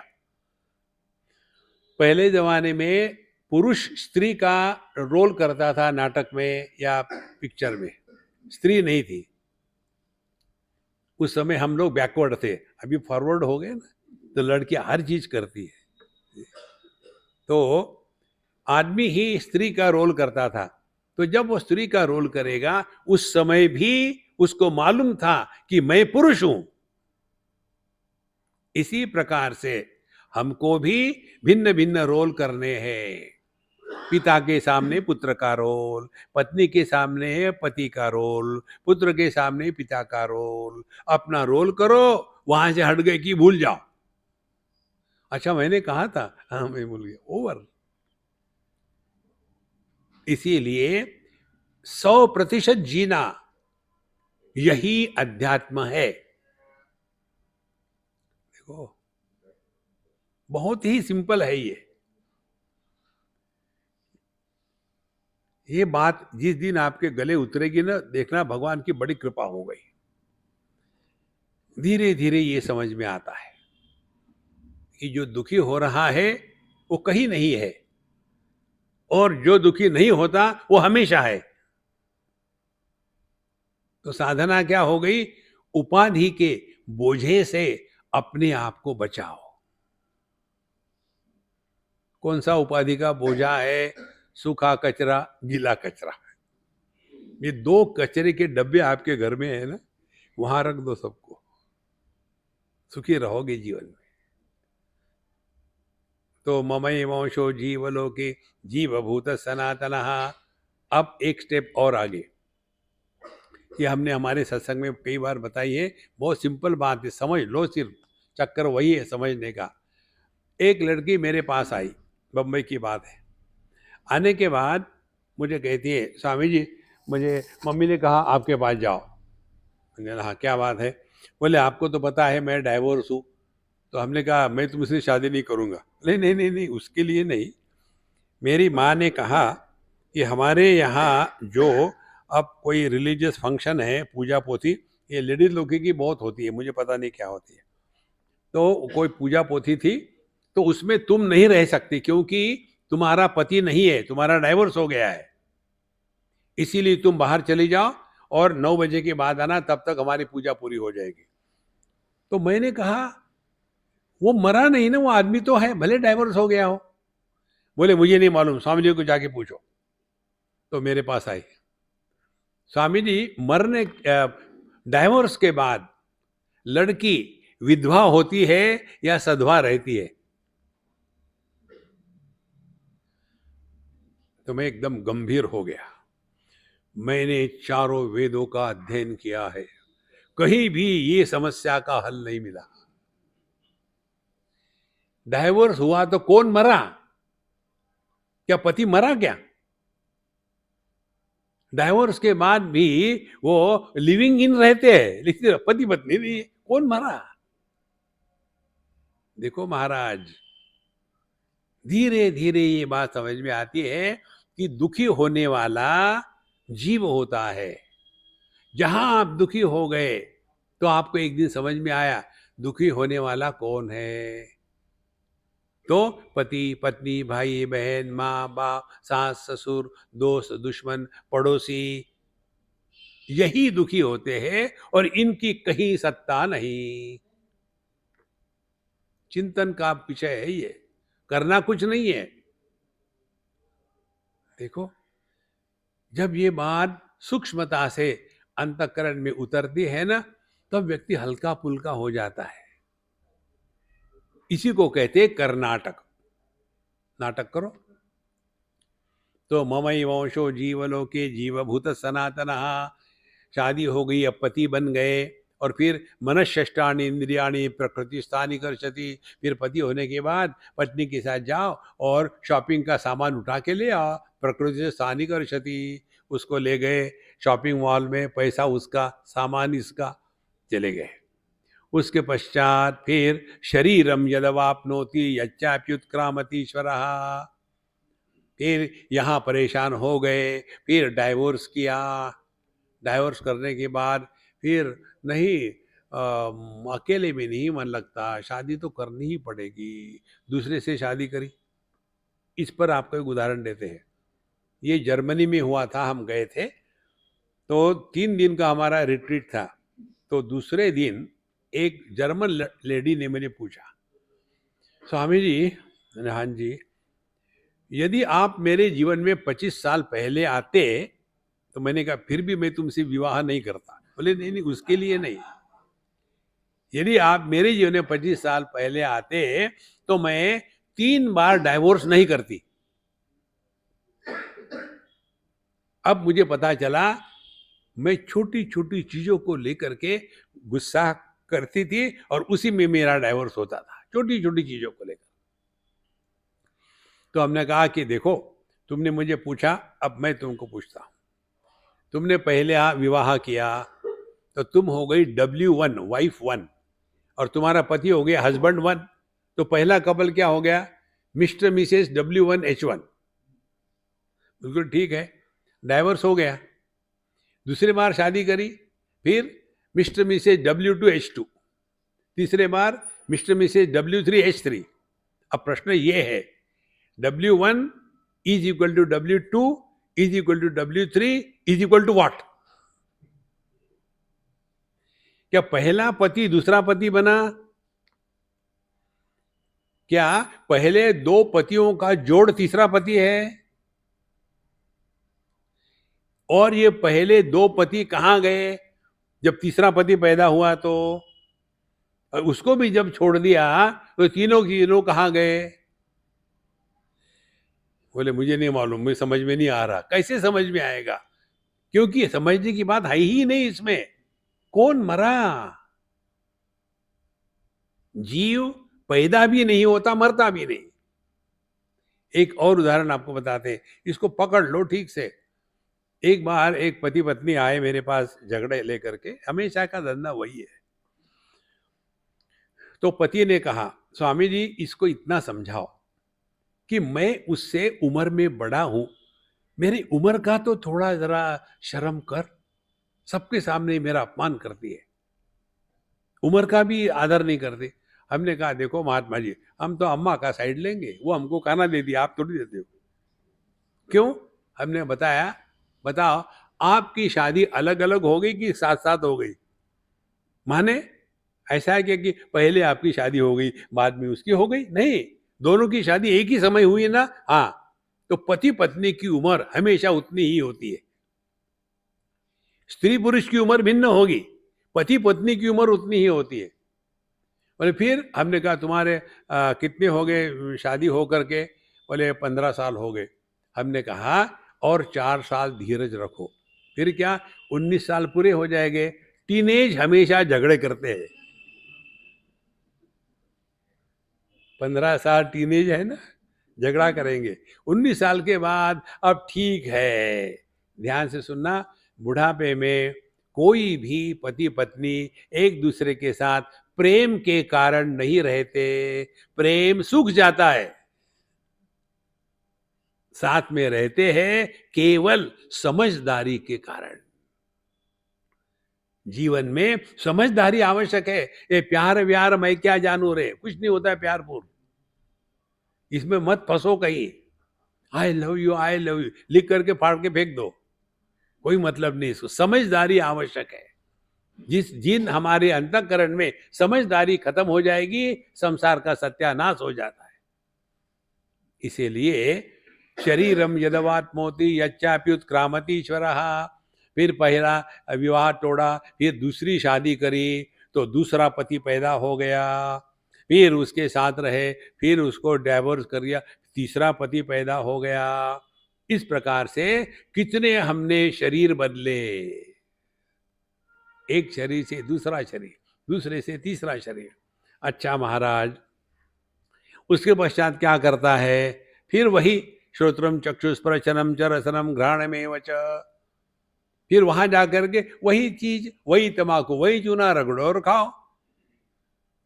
पहले जमाने में पुरुष स्त्री का रोल करता था नाटक में या पिक्चर में, स्त्री नहीं थी। उस समय हम लोग बैकवर्ड थे, अभी फॉरवर्ड हो गए ना, तो लड़कियां हर चीज करती है। तो आदमी ही स्त्री का रोल करता था। तो जब वो स्त्री का रोल करेगा, उस समय भी उसको मालूम था कि मैं पुरुष हूं। इसी प्रकार से हमको भी भिन्न भिन्न रोल करने हैं। पिता के सामने पुत्र का रोल, पत्नी के सामने है पति का रोल, पुत्र के सामने पिता का रोल। अपना रोल करो, वहां से हट गए कि भूल जाओ। अच्छा मैंने कहा था, हाँ मैं भूल गया, ओवर। इसीलिए 100% जीना, यही अध्यात्म है। देखो, बहुत ही सिंपल है ये बात जिस दिन आपके गले उतरेगी ना, देखना भगवान की बड़ी कृपा हो गई। धीरे धीरे ये समझ में आता है कि जो दुखी हो रहा है वो कहीं नहीं है, और जो दुखी नहीं होता वो हमेशा है। तो साधना क्या हो गई? उपाधि के बोझे से अपने आप को बचाओ। कौन सा उपाधि का बोझा है? सूखा कचरा, गीला कचरा। ये दो कचरे के डब्बे आपके घर में है ना, वहां रख दो सबको, सुखी रहोगे जीवन में। तो ममई वंशो जीवलोके जीवभूत सनातन। अब एक स्टेप और आगे, ये हमने हमारे सत्संग में कई बार बताई है। बहुत सिंपल बात है, समझ लो, सिर्फ चक्कर वही है समझने का। एक लड़की मेरे पास आई, बम्बई की बात है। आने के बाद मुझे कहती है, स्वामी जी मुझे मम्मी ने कहा आपके पास जाओ। मैंने कहा हाँ क्या बात है? बोले आपको तो पता है मैं डाइवोर्स हूँ। तो हमने कहा मैं तुमसे शादी नहीं करूँगा। नहीं नहीं नहीं नहीं, उसके लिए नहीं। मेरी माँ ने कहा कि हमारे यहाँ जो अब कोई रिलीजियस फंक्शन है, पूजा पोथी, ये लेडीज लोगों की बहुत होती है, मुझे पता नहीं क्या होती है। तो कोई पूजा पोथी थी, तो उसमें तुम नहीं रह सकती क्योंकि तुम्हारा पति नहीं है, तुम्हारा डाइवोर्स हो गया है। इसीलिए तुम बाहर चली जाओ और 9 बजे के बाद आना, तब तक हमारी पूजा पूरी हो जाएगी। तो मैंने कहा वो मरा नहीं ना, वो आदमी तो है, भले डाइवोर्स हो गया हो। बोले मुझे नहीं मालूम, स्वामी जी को जाके पूछो। तो मेरे पास आई, स्वामी जी मरने डाइवोर्स के बाद लड़की विधवा होती है या सधवा रहती है? तो मैं एकदम गंभीर हो गया। मैंने चारों वेदों का अध्ययन किया है, कहीं भी ये समस्या का हल नहीं मिला। डाइवोर्स हुआ तो कौन मरा? क्या पति मरा क्या? डाइवोर्स के बाद भी वो लिविंग इन रहते हैं, लेकिन पति पत्नी नहीं। कौन मरा? देखो महाराज, धीरे धीरे ये बात समझ में आती है कि दुखी होने वाला जीव होता है। जहां आप दुखी हो गए तो आपको एक दिन समझ में आया दुखी होने वाला कौन है। तो पति पत्नी भाई बहन माँ बाप सास ससुर दोस्त दुश्मन पड़ोसी, यही दुखी होते हैं और इनकी कहीं सत्ता नहीं। चिंतन का विषय है ये, करना कुछ नहीं है। देखो, जब ये बात सूक्ष्मता से अंतःकरण में उतरती है ना, तब व्यक्ति हल्का पुल्का हो जाता है। इसी को कहते हैं कर्नाटक। नाटक करो। तो ममई वंशो जीवलोके जीवभूत सनातन, शादी हो गई, अब पति बन गए, और फिर मनश्ष्टानि इंद्रियाणि प्रकृति स्थानी कर्षति, फिर पति होने के बाद पत्नी के साथ जाओ और शॉपिंग का सामान उठा के ले आओ, प्रकृति से स्थानी कर्षति। उसको ले गए शॉपिंग मॉल में, पैसा उसका सामान इसका, चले गए। उसके पश्चात फिर शरीरम यदवाप्नोति यच्चाप्युत्क्रामतीश्वरः, फिर यहाँ परेशान हो गए, फिर डाइवोर्स किया। डाइवोर्स करने के बाद फिर नहीं, अकेले में नहीं मन लगता, शादी तो करनी ही पड़ेगी, दूसरे से शादी करी। इस पर आपको एक उदाहरण देते हैं। ये जर्मनी में हुआ था, हम गए थे, तो 3 दिन का हमारा रिट्रीट था। तो दूसरे दिन एक जर्मन लेडी ने मुझे पूछा, स्वामी जी, मैंने हाँ जी, यदि आप मेरे जीवन में 25 साल पहले आते, तो मैंने कहा फिर भी मैं तुमसे विवाह नहीं करता। बोले नहीं नहीं, उसके लिए नहीं, यदि आप मेरे जीवन में 25 साल पहले आते तो मैं 3 बार डाइवोर्स नहीं करती। अब मुझे पता चला मैं छोटी छोटी चीजों को लेकर के गुस्सा करती थी और उसी में मेरा डाइवोर्स होता था, छोटी छोटी चीजों को लेकर। तो हमने कहा कि देखो, तुमने मुझे पूछा, अब मैं तुमको पूछता हूं। तुमने पहले विवाह किया तो तुम हो गई W1 वाइफ 1, और तुम्हारा पति हो गया हस्बैंड 1। तो पहला कपल क्या हो गया? Mister Mrs W1H1। बिल्कुल ठीक है, डाइवोर्स हो गया। दूसरी बार शादी करी, फिर मिस्टर मिसेस W2H2, तीसरे बार मिस्टर मिसेस W3H3। अब प्रश्न ये है, W1 is equal to W2 is equal to W3 is equal to what? क्या पहला पति दूसरा पति बना? क्या पहले 2 पतियों का जोड़ तीसरा पति है? और ये पहले 2 पति कहां गए जब तीसरा पति पैदा हुआ? तो उसको भी जब छोड़ दिया तो तीनों की तीनों कहां गए? बोले मुझे नहीं मालूम, मुझे समझ में नहीं आ रहा। कैसे समझ में आएगा? क्योंकि समझने की बात है ही नहीं इसमें। कौन मरा? जीव पैदा भी नहीं होता, मरता भी नहीं। एक और उदाहरण आपको बताते हैं, इसको पकड़ लो ठीक से। एक बार एक पति पत्नी आए मेरे पास झगड़े लेकर के, हमेशा का धंधा वही है। तो पति ने कहा, स्वामी जी इसको इतना समझाओ कि मैं उससे उम्र में बड़ा हूं, मेरी उम्र का तो थोड़ा जरा शर्म कर, सबके सामने मेरा अपमान करती है, उम्र का भी आदर नहीं करती। हमने कहा देखो महात्मा जी, हम तो अम्मा का साइड लेंगे, वो हमको खाना दे दिया, आप थोड़ी देते हो। क्यों? हमने बताया, बताओ आपकी शादी अलग अलग हो गई कि साथ साथ हो गई? माने ऐसा है कि पहले आपकी शादी हो गई बाद में उसकी हो गई? नहीं, दोनों की शादी एक ही समय हुई है ना। हाँ, तो पति पत्नी की उम्र हमेशा उतनी ही होती है। स्त्री पुरुष की उम्र भिन्न होगी, पति पत्नी की उम्र उतनी ही होती है। बोले फिर? हमने कहा तुम्हारे कितने हो गए शादी हो करके? बोले 15 साल हो गए। हमने कहा और 4 साल धीरज रखो, फिर क्या 19 साल पूरे हो जाएंगे। टीनेज हमेशा झगड़े करते हैं। 15 साल टीनेज है ना, झगड़ा करेंगे। 19 साल के बाद अब ठीक है, ध्यान से सुनना, बुढ़ापे में कोई भी पति पत्नी एक दूसरे के साथ प्रेम के कारण नहीं रहते, प्रेम सूख जाता है। साथ में रहते हैं केवल समझदारी के कारण। जीवन में समझदारी आवश्यक है। ये प्यार व्यार मैं क्या जानू रे, कुछ नहीं होता है प्यार पूर, इसमें मत फंसो कहीं। आई लव यू लिख करके फाड़ के फेंक दो, कोई मतलब नहीं इसको। समझदारी आवश्यक है। जिन हमारे अंतःकरण में समझदारी खत्म हो जाएगी, संसार का सत्यानाश हो जाता है। इसीलिए शरीरम यदवात्मोति यच्चाप्युत्क्रामतीश्वरः, फिर पहला विवाह तोड़ा, फिर दूसरी शादी करी तो दूसरा पति पैदा हो गया, फिर उसके साथ रहे, फिर उसको डाइवोर्स कर दिया, तीसरा पति पैदा हो गया। इस प्रकार से कितने हमने शरीर बदले, एक शरीर से दूसरा शरीर, दूसरे से तीसरा शरीर। अच्छा महाराज, उसके पश्चात क्या करता है? फिर वही श्रोत्रम चक्षुस्पर्शनम च रसनम घ्राणमेव च, फिर वहां जाकर के वही चीज, वही तमाकू, वही चूना रगड़ो और खाओ।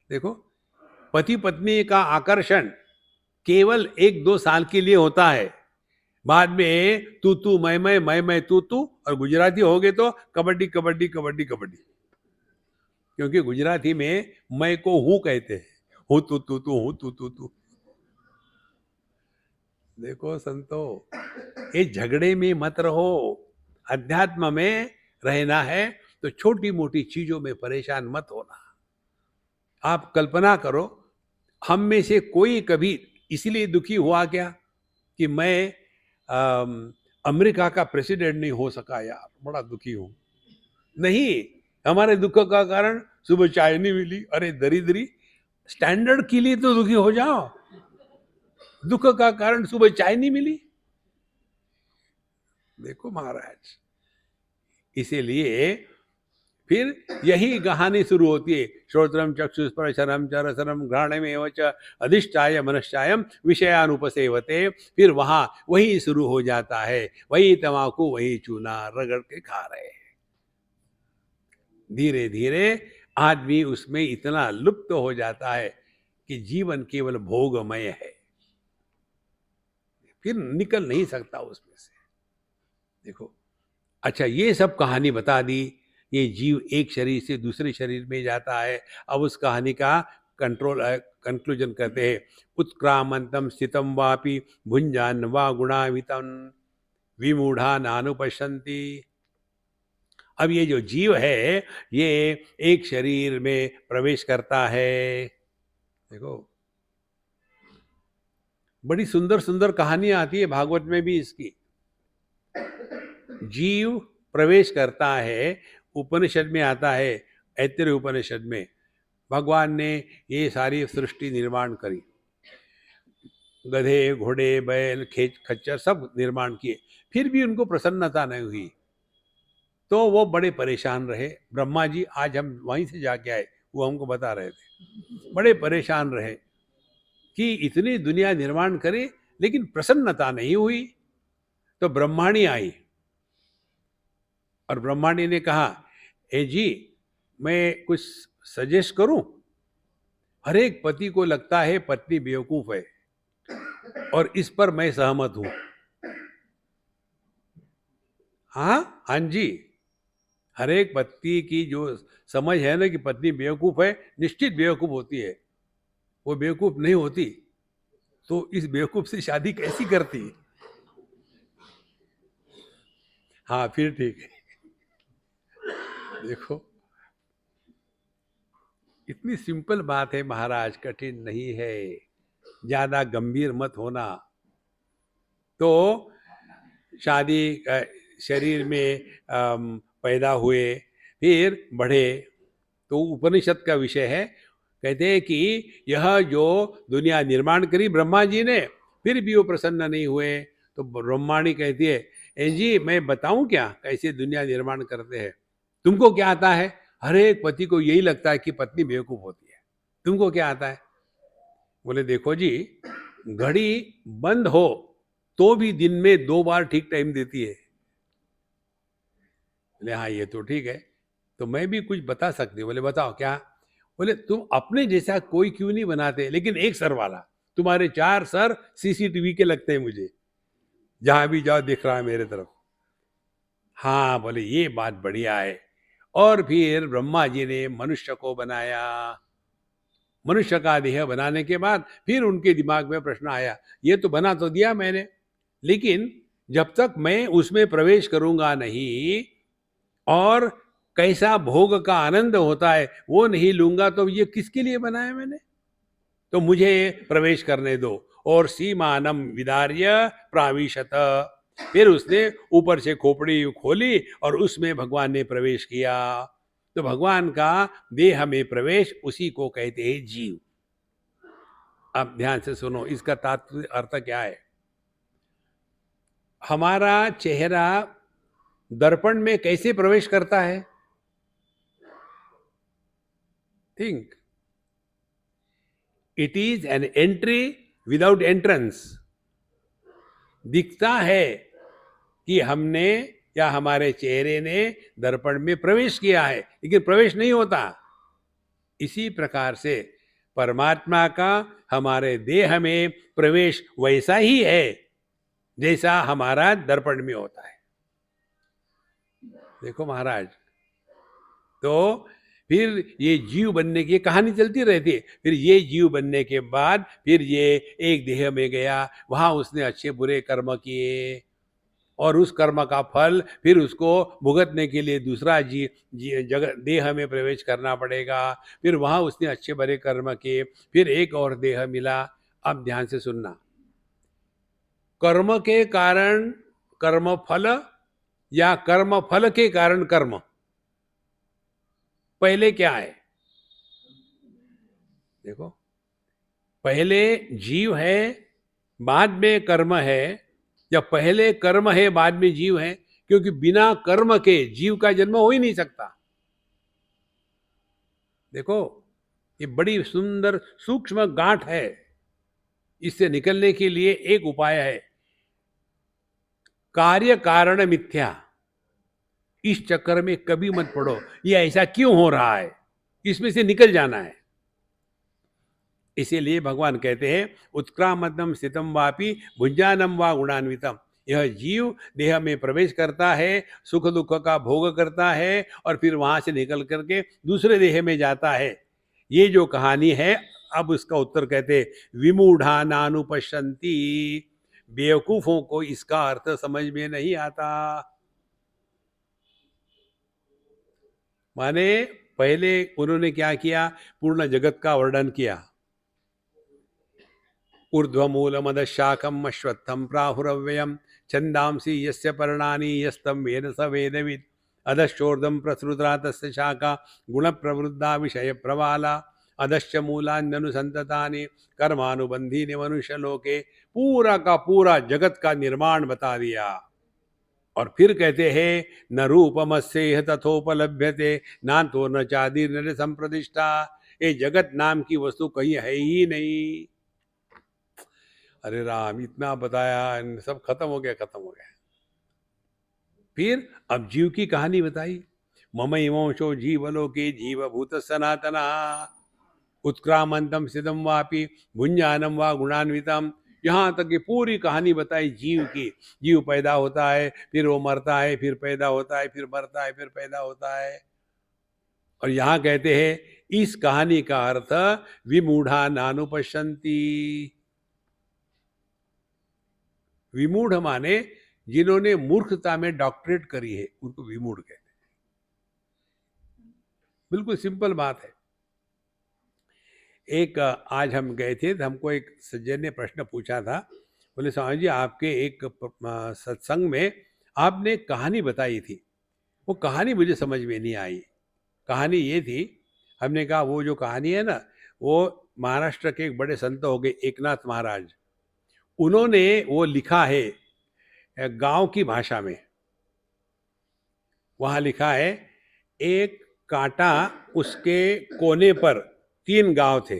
देखो, पति पत्नी का आकर्षण केवल 1-2 साल के लिए होता है। बाद में तू मैं तू, और गुजराती हो गए तो कबड्डी कबड्डी कबड्डी कबड्डी। क्योंकि गुजराती में मैं को हूं कहते हैं, हूं तू हूं तू। देखो संतो, ये झगड़े में मत रहो। अध्यात्म में रहना है तो छोटी मोटी चीजों में परेशान मत होना। आप कल्पना करो, हम में से कोई कभी इसलिए दुखी हुआ क्या कि मैं अमेरिका का प्रेसिडेंट नहीं हो सका, यार बड़ा दुखी हूं? नहीं, हमारे दुख का कारण सुबह चाय नहीं मिली, अरे दरिद्री। स्टैंडर्ड के लिए तो दुखी हो जाओ, दुख का कारण सुबह चाय नहीं मिली। देखो महाराज, इसीलिए फिर यही कहानी शुरू होती है। श्रोत्रम चक्षुस्पर्शनम च रसनम घ्राणमेव च अधिष्ठाय मनश्चायम विषयानुपसेवते, फिर वहां वही शुरू हो जाता है, वही तमाकू वही चूना रगड़ के खा रहे हैं। धीरे धीरे आदमी उसमें इतना लुप्त हो जाता है कि जीवन केवल भोगमय है, फिर निकल नहीं सकता उसमें से। देखो, अच्छा ये सब कहानी बता दी, ये जीव एक शरीर से दूसरे शरीर में जाता है। अब उस कहानी का कंक्लूजन करते हैं। उत्क्रामंतम स्थितम वापि भुंजान वा गुणावितम विमूढ़ा नानुपश्यन्ति। अब ये जो जीव है, ये एक शरीर में प्रवेश करता है। देखो, बड़ी सुंदर सुंदर कहानियां आती है भागवत में भी इसकी। जीव प्रवेश करता है, उपनिषद में आता है, ऐतरेय उपनिषद में भगवान ने ये सारी सृष्टि निर्माण करी, गधे घोड़े बैल खेच खच्चर सब निर्माण किए, फिर भी उनको प्रसन्नता नहीं हुई, तो वो बड़े परेशान रहे। ब्रह्मा जी, आज हम वहीं से जाके आए, वो हमको बता रहे थे, बड़े परेशान रहे कि इतनी दुनिया निर्माण करे लेकिन प्रसन्नता नहीं हुई। तो ब्रह्माणी आई और ब्रह्माणी ने कहा, ए जी, मैं कुछ सजेस्ट करूं? हर एक पति को लगता है पत्नी बेवकूफ है, और इस पर मैं सहमत हूं। हाँ जी, हर एक पति की जो समझ है ना कि पत्नी बेवकूफ है, निश्चित बेवकूफ होती है। वो बेवकूफ नहीं होती तो इस बेवकूफ से शादी कैसी करती? हाँ, फिर ठीक है। देखो, इतनी सिंपल बात है महाराज, कठिन नहीं है, ज्यादा गंभीर मत होना। तो शादी शरीर में पैदा हुए, फिर बढ़े, तो उपनिषद का विषय है। कहते हैं कि यह जो दुनिया निर्माण करी ब्रह्मा जी ने, फिर भी वो प्रसन्न नहीं हुए। तो ब्रह्माणी कहती है, ए जी, मैं बताऊं क्या कैसे दुनिया निर्माण करते हैं? तुमको क्या आता है? हर एक पति को यही लगता है कि पत्नी बेवकूफ होती है, तुमको क्या आता है? बोले, देखो जी, घड़ी बंद हो तो भी दिन में 2 बार ठीक टाइम देती है। बोले हाँ ये तो ठीक है, तो मैं भी कुछ बता सकती हूँ। बोले बताओ क्या? बोले तुम अपने जैसा कोई क्यों नहीं बनाते, लेकिन एक सर वाला। तुम्हारे 4 सर सीसीटीवी के लगते हैं मुझे, जहां भी जाओ दिख रहा है मेरे तरफ। हाँ बोले ये बात बढ़िया है। और फिर ब्रह्मा जी ने मनुष्य को बनाया। मनुष्य का देह बनाने के बाद फिर उनके दिमाग में प्रश्न आया, ये तो बना तो दिया मैंने, लेकिन जब तक मैं उसमें प्रवेश करूंगा नहीं और कैसा भोग का आनंद होता है वो नहीं लूंगा, तो ये किसके लिए बनाया मैंने? तो मुझे प्रवेश करने दो। और सीमानम विदार्य प्राविशत, फिर उसने ऊपर से खोपड़ी खोली और उसमें भगवान ने प्रवेश किया। तो भगवान का देह में प्रवेश, उसी को कहते हैं जीव। अब ध्यान से सुनो, इसका तात्पर्य अर्थ क्या है। हमारा चेहरा दर्पण में कैसे प्रवेश करता है? Think, it is an entry without entrance. दिखता है कि हमने या हमारे चेहरे ने दर्पण में प्रवेश किया है, लेकिन प्रवेश नहीं होता। इसी प्रकार से परमात्मा का हमारे देह में प्रवेश वैसा ही है जैसा हमारा दर्पण में होता है। देखो महाराज, तो फिर ये जीव बनने की कहानी चलती रहती है। फिर ये जीव बनने के बाद फिर ये एक देह में गया, वहां उसने अच्छे बुरे कर्म किए और उस कर्म का फल फिर उसको भुगतने के लिए दूसरा जगह देह में प्रवेश करना पड़ेगा। फिर वहां उसने अच्छे बुरे कर्म किए, फिर एक और देह मिला। अब ध्यान से सुनना, कर्म के कारण कर्म फल या कर्म फल के कारण कर्म, पहले क्या है? देखो, पहले जीव है बाद में कर्म है, या पहले कर्म है बाद में जीव है? क्योंकि बिना कर्म के जीव का जन्म हो ही नहीं सकता। देखो, ये बड़ी सुंदर सूक्ष्म गांठ है। इससे निकलने के लिए एक उपाय है, कार्य कारण मिथ्या। इस चक्कर में कभी मत पड़ो, ये ऐसा क्यों हो रहा है, इसमें से निकल जाना है। इसीलिए भगवान कहते हैं, उत्क्रामतम स्थितम वापि भुंजानम वा गुणान्वितम। यह जीव देह में प्रवेश करता है, सुख दुख का भोग करता है और फिर वहां से निकल करके दूसरे देह में जाता है। ये जो कहानी है, अब उसका उत्तर कहते, विमूढ़ा नानुपश्यन्ति। बेवकूफों को इसका अर्थ समझ में नहीं आता। माने पहले उन्होंने क्या किया, पूर्ण जगत का वर्णन किया। ऊर्ध्वमूलमदशाखम अश्वत्थम प्राहुरव्ययम छंदांसि यस्य पर्णानि यस्तं वेद स वेदविद। अधश्चोर्ध्वं प्रसृता तस्य शाखा गुणप्रवृद्धा विषयप्रवाला। अधश्च मूलान्यनुसंततानि कर्मानुबंधीनि मनुष्यलोके। पूरा का पूरा जगत का निर्माण बता दिया। और फिर कहते हैं, न रूपमस्येह तथोपलभ्यते नान्तो न चादिर्न संप्रतिष्ठा। ये जगत नाम की वस्तु कहीं है ही नहीं। अरे राम, इतना बताया, सब खत्म हो गया, खत्म हो गया। फिर अब जीव की कहानी बताई। मम इमोशो जीवलोके जीवभूत सनातना उत्क्रामंतम सिदम वापि भुंजानम वा गुणान्वितम। यहाँ तक की पूरी कहानी बताई जीव की। जीव पैदा होता है, फिर वो मरता है, फिर पैदा होता है, फिर मरता है, फिर पैदा होता है। और यहाँ कहते हैं, इस कहानी का अर्थ विमूढ़ा नानुपश्यन्ति। विमूढ़ माने जिन्होंने मूर्खता में डॉक्टरेट करी है, उनको विमूढ़ कहते हैं। बिल्कुल सिंपल बात है। एक आज हम गए थे, तो हमको एक सज्जन ने प्रश्न पूछा था। बोले स्वामी जी, आपके एक सत्संग में आपने कहानी बताई थी, वो कहानी मुझे समझ में नहीं आई। कहानी ये थी, हमने कहा वो जो कहानी है ना, वो महाराष्ट्र के एक बड़े संत हो गए एकनाथ महाराज, उन्होंने वो लिखा है गांव की भाषा में। वहां लिखा है, एक कांटा, उसके कोने पर 3 गांव थे।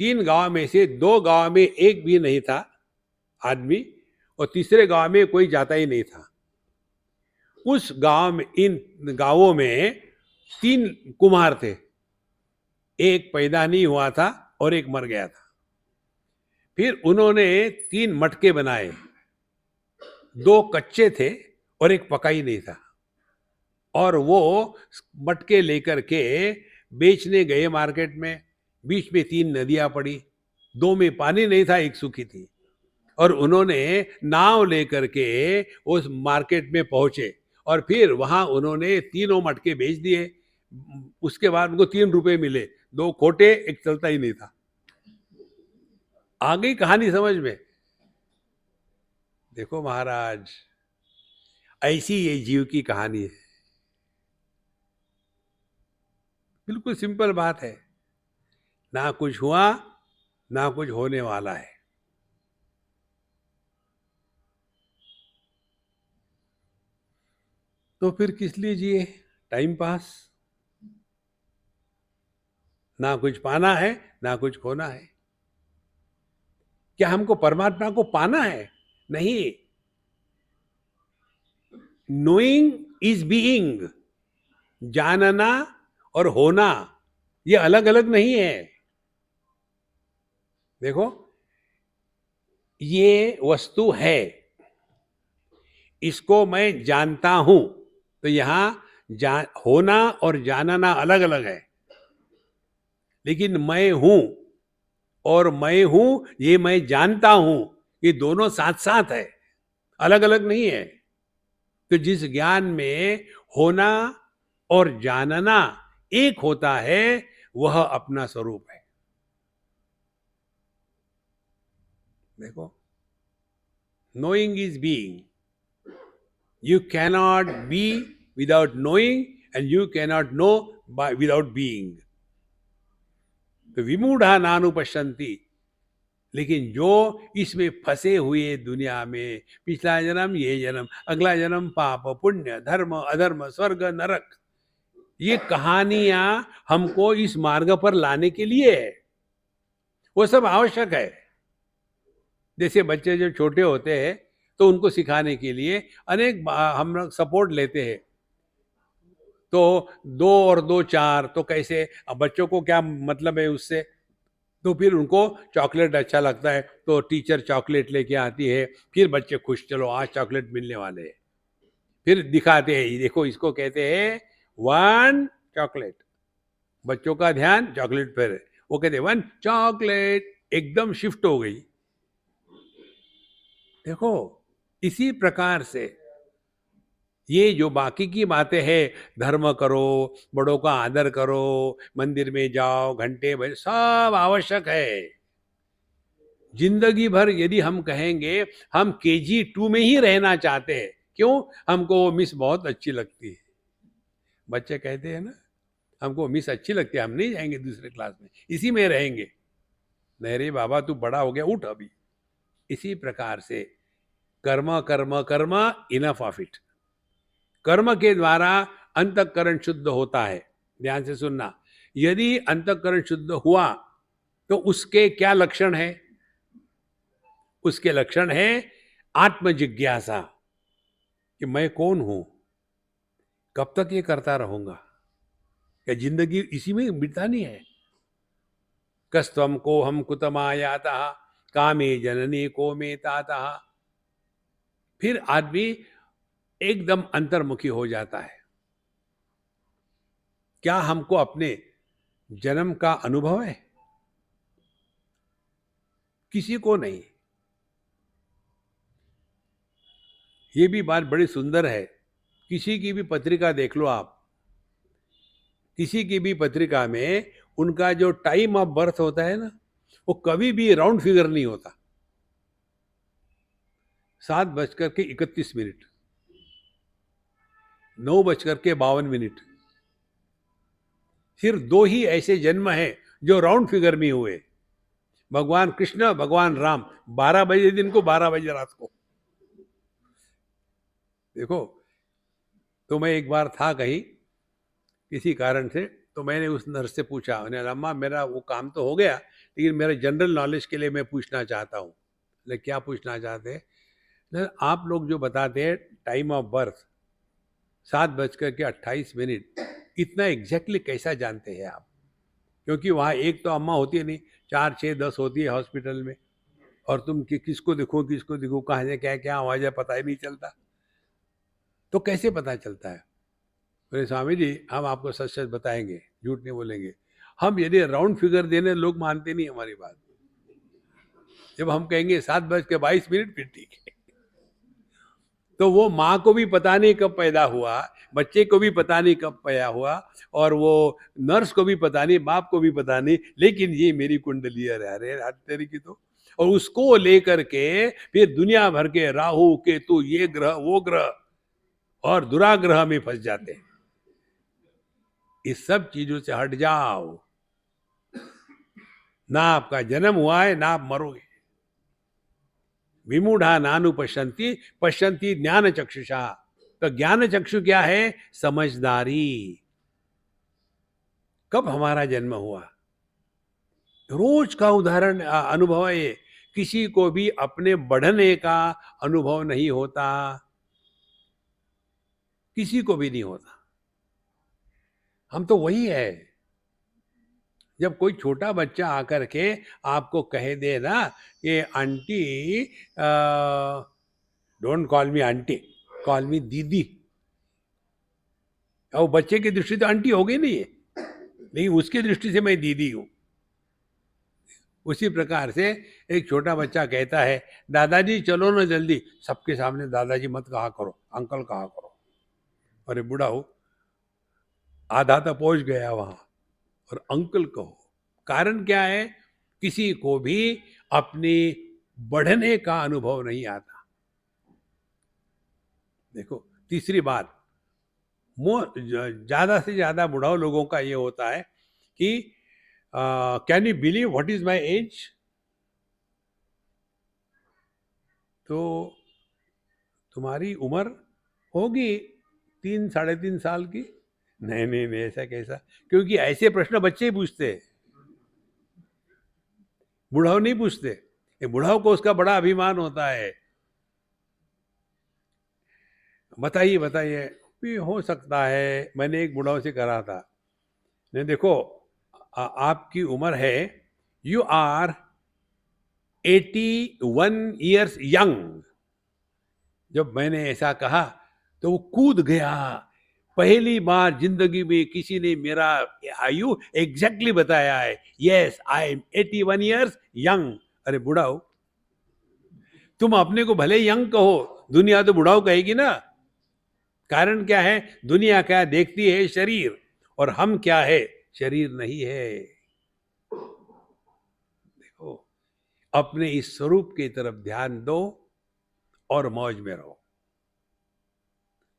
3 गांव में से 2 गांव में एक भी नहीं था आदमी, और तीसरे गांव में कोई जाता ही नहीं था। उस गांव में, इन गांवों में 3 कुम्हार थे। एक पैदा नहीं हुआ था और एक मर गया था। फिर उन्होंने 3 मटके बनाए, 2 कच्चे थे और एक पका ही नहीं था, और वो मटके लेकर के बेचने गए मार्केट में। बीच में 3 नदियां पड़ी, 2 में पानी नहीं था, एक सूखी थी, और उन्होंने नाव लेकर के उस मार्केट में पहुंचे और फिर वहां उन्होंने तीनों मटके बेच दिए। उसके बाद उनको 3 रुपए मिले, 2 खोटे, एक चलता ही नहीं था। आ गई कहानी समझ में? देखो महाराज, ऐसी ये जीव की कहानी है। बिल्कुल सिंपल बात है, ना कुछ हुआ ना कुछ होने वाला है। तो फिर किस लिए जिए? Time pass. ना कुछ पाना है ना कुछ खोना है। क्या हमको परमात्मा को पाना है? नहीं। Knowing is being. जानना और होना ये अलग अलग नहीं है। देखो, ये वस्तु है, इसको मैं जानता हूं, तो यहां होना और जानना अलग अलग है। लेकिन मैं हूं और मैं हूं, ये मैं जानता हूं, ये दोनों साथ साथ है, अलग अलग नहीं है। तो जिस ज्ञान में होना और जानना एक होता है, वह अपना स्वरूप है। देखो, knowing is being. You cannot be without knowing and you cannot know without being. तो विमूढ़ा नानुपश्यन्ति। लेकिन जो इसमें फंसे हुए दुनिया में, पिछला जन्म, ये जन्म, अगला जन्म, पाप पुण्य, धर्म अधर्म, स्वर्ग नरक, ये कहानियां हमको इस मार्ग पर लाने के लिए है। वो सब आवश्यक है। जैसे बच्चे जो छोटे होते हैं तो उनको सिखाने के लिए अनेक हम लोग सपोर्ट लेते हैं। तो 2 और 2 4, तो कैसे? अब बच्चों को क्या मतलब है उससे? तो फिर उनको चॉकलेट अच्छा लगता है तो टीचर चॉकलेट लेके आती है, फिर बच्चे खुश, चलो आज चॉकलेट मिलने वाले हैं। फिर दिखाते हैं, देखो इसको कहते हैं 1 चॉकलेट। बच्चों का ध्यान चॉकलेट पर है, वो कहते हैं 1 चॉकलेट, एकदम शिफ्ट हो गई। देखो, इसी प्रकार से ये जो बाकी की बातें हैं, धर्म करो, बड़ों का आदर करो, मंदिर में जाओ, घंटे बजे, सब आवश्यक है। जिंदगी भर यदि हम कहेंगे हम KG2 में ही रहना चाहते हैं, क्यों? हमको वो मिस बहुत अच्छी लगती है। बच्चे कहते हैं ना, हमको मिस अच्छी लगती है, हम नहीं जाएंगे दूसरे क्लास में, इसी में रहेंगे। नहीं रे बाबा, तू बड़ा हो गया, उठ अभी। इसी प्रकार से कर्म कर्म कर्म, इनफ ऑफ इट। कर्म के द्वारा अंतःकरण शुद्ध होता है। ध्यान से सुनना, यदि अंतःकरण शुद्ध हुआ तो उसके क्या लक्षण है? उसके लक्षण है आत्म जिज्ञासा, कि मैं कौन हूं, कब तक ये करता रहूंगा, क्या जिंदगी इसी में बीता नहीं है? कस्त्वम को हम कुतमायाता कामे जननी को में ताता। फिर आदमी एकदम अंतर्मुखी हो जाता है। क्या हमको अपने जन्म का अनुभव है? किसी को नहीं। ये भी बात बड़ी सुंदर है। किसी की भी पत्रिका देख लो आप, किसी की भी पत्रिका में उनका जो टाइम ऑफ बर्थ होता है ना, वो कभी भी राउंड फिगर नहीं होता। 7:31, 9:52। सिर्फ 2 ही ऐसे जन्म हैं जो राउंड फिगर में हुए, भगवान कृष्ण, भगवान राम। 12 बजे दिन को, 12 बजे रात को। देखो, तो मैं एक बार था कहीं किसी कारण से, तो मैंने उस नर्स से पूछा, मैंने, अम्मा मेरा वो काम तो हो गया, लेकिन मेरे जनरल नॉलेज के लिए मैं पूछना चाहता हूँ। क्या पूछना चाहते हैं? आप लोग जो बताते हैं टाइम ऑफ बर्थ, 7:28 इतना एग्जैक्टली कैसा जानते हैं आप? क्योंकि वहाँ एक तो अम्मा होती है नहीं, 4, 6, 10 होती है हॉस्पिटल में, और तुम किसको देखो कहाँ से क्या क्या आवाज है पता ही नहीं चलता। तो कैसे पता चलता है? बोले स्वामी जी हम आपको सच सच बताएंगे, झूठ नहीं बोलेंगे। हम यदि राउंड फिगर देने, लोग मानते नहीं हमारी बात। जब हम कहेंगे 7:22 फिर ठीक है। तो वो माँ को भी पता नहीं कब पैदा हुआ, बच्चे को भी पता नहीं कब पैदा हुआ, और वो नर्स को भी पता नहीं, बाप को भी पता नहीं, लेकिन ये मेरी कुंडली है। अरे हाथ तेरी की तो। और उसको लेकर के फिर दुनिया भर के राहु केतु, ये ग्रह वो ग्रह और दुराग्रह में फंस जाते हैं। इस सब चीजों से हट जाओ। ना आपका जन्म हुआ है, ना आप मरोगे। विमूढ़ा नानु पश्यंती पश्यंती ज्ञान चक्षुषा। तो ज्ञान चक्षु क्या है? समझदारी। कब हमारा जन्म हुआ? रोज का उदाहरण अनुभव है ये। किसी को भी अपने बढ़ने का अनुभव नहीं होता, किसी को भी नहीं होता। हम तो वही है। जब कोई छोटा बच्चा आकर के आपको कह दे ना कि aunty, don't call me aunty, call मी दीदी, और बच्चे की दृष्टि तो आंटी हो गई नहीं है, लेकिन उसकी दृष्टि से मैं दीदी हूं। उसी प्रकार से एक छोटा बच्चा कहता है दादाजी चलो ना जल्दी, सबके सामने दादाजी मत कहा करो, अंकल कहा करो। अरे बूढ़ा हो, आधा तो पहुंच गया वहां, और अंकल कहो। कारण क्या है? किसी को भी अपनी बढ़ने का अनुभव नहीं आता। देखो तीसरी बात, ज्यादा से ज्यादा बुढ़ाओ लोगों का ये होता है कि can you believe what is my age? तो तुम्हारी उम्र होगी 3, 3.5 साल की। नहीं नहीं नहीं, ऐसा कैसा? क्योंकि ऐसे प्रश्न बच्चे ही पूछते हैं, बुढ़ाओ नहीं पूछते। बुढ़ाओ को उसका बड़ा अभिमान होता है। बताइए बताइए, भी हो सकता है। मैंने एक बुढ़ाओ से करा था, नहीं देखो आपकी उम्र है, यू आर 81 years यंग। जब मैंने ऐसा कहा तो वो कूद गया। पहली बार जिंदगी में किसी ने मेरा आयु एग्जैक्टली बताया है। Yes I am 81 years young. अरे बुढ़ाओ, तुम अपने को भले यंग कहो, दुनिया तो बुढ़ाओ कहेगी ना। कारण क्या है? दुनिया क्या देखती है? शरीर। और हम क्या है? शरीर नहीं है। देखो, अपने इस स्वरूप की तरफ ध्यान दो और मौज में रहो।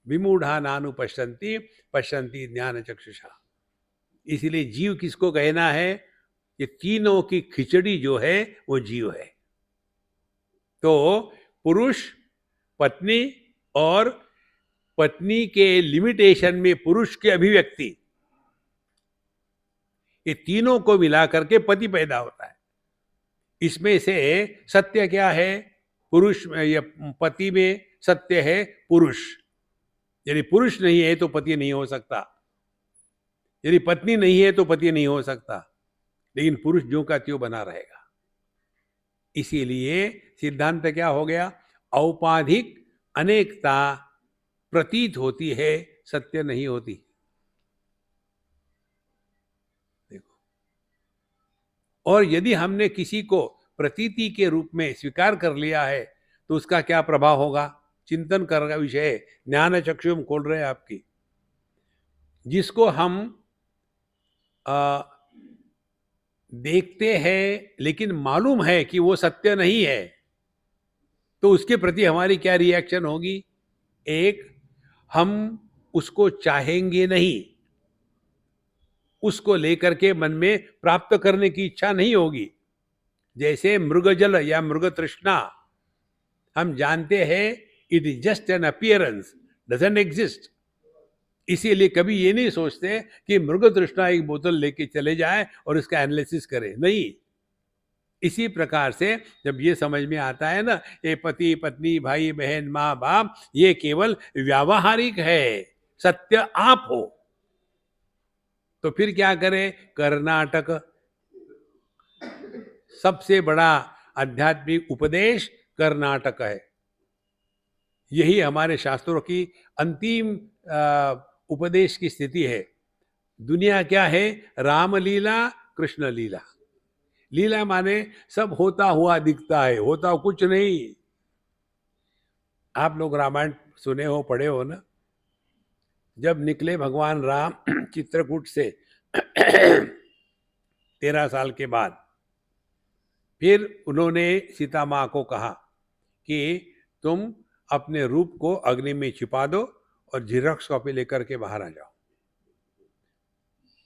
विमूढ़ा नानु पश्यंती पश्यंती ज्ञान चक्षुषा। इसीलिए जीव किसको कहना है? ये तीनों की खिचड़ी जो है वो जीव है। तो पुरुष, पत्नी और पत्नी के लिमिटेशन में पुरुष की अभिव्यक्ति, ये तीनों को मिलाकर के पति पैदा होता है। इसमें से सत्य क्या है? पुरुष या पति में सत्य है पुरुष। यदि पुरुष नहीं है तो पति नहीं हो सकता, यदि पत्नी नहीं है तो पति नहीं हो सकता, लेकिन पुरुष जो का त्यों बना रहेगा। इसीलिए सिद्धांत क्या हो गया? औपाधिक अनेकता प्रतीत होती है, सत्य नहीं होती। देखो, और यदि हमने किसी को प्रतीति के रूप में स्वीकार कर लिया है तो उसका क्या प्रभाव होगा? चिंतन कर का विषय है। ज्ञान चक्षु हम खोल रहे हैं आपकी। जिसको हम देखते हैं लेकिन मालूम है कि वो सत्य नहीं है, तो उसके प्रति हमारी क्या रिएक्शन होगी? एक, हम उसको चाहेंगे नहीं, उसको लेकर के मन में प्राप्त करने की इच्छा नहीं होगी। जैसे मृगजल या मृग तृष्णा, हम जानते हैं it is just an appearance, doesn't exist. इसीलिए कभी ये नहीं सोचते कि मृग तृष्णा एक बोतल लेके चले जाए और इसका एनालिसिस करे, नहीं। इसी प्रकार से जब ये समझ में आता है ना, ये पति पत्नी भाई बहन माँ बाप ये केवल व्यावहारिक है, सत्य आप हो। तो फिर क्या करें? कर्नाटक, सबसे बड़ा आध्यात्मिक उपदेश कर्नाटक है। यही हमारे शास्त्रों की अंतिम उपदेश की स्थिति है। दुनिया क्या है? रामलीला, कृष्ण लीला। लीला माने सब होता हुआ दिखता है, होता कुछ नहीं। आप लोग रामायण सुने हो, पढ़े हो ना? जब निकले भगवान राम चित्रकूट से 13 साल के बाद, फिर उन्होंने सीता माँ को कहा कि तुम अपने रूप को अग्नि में छिपा दो और जेरॉक्स कॉपी लेकर के बाहर आ जाओ।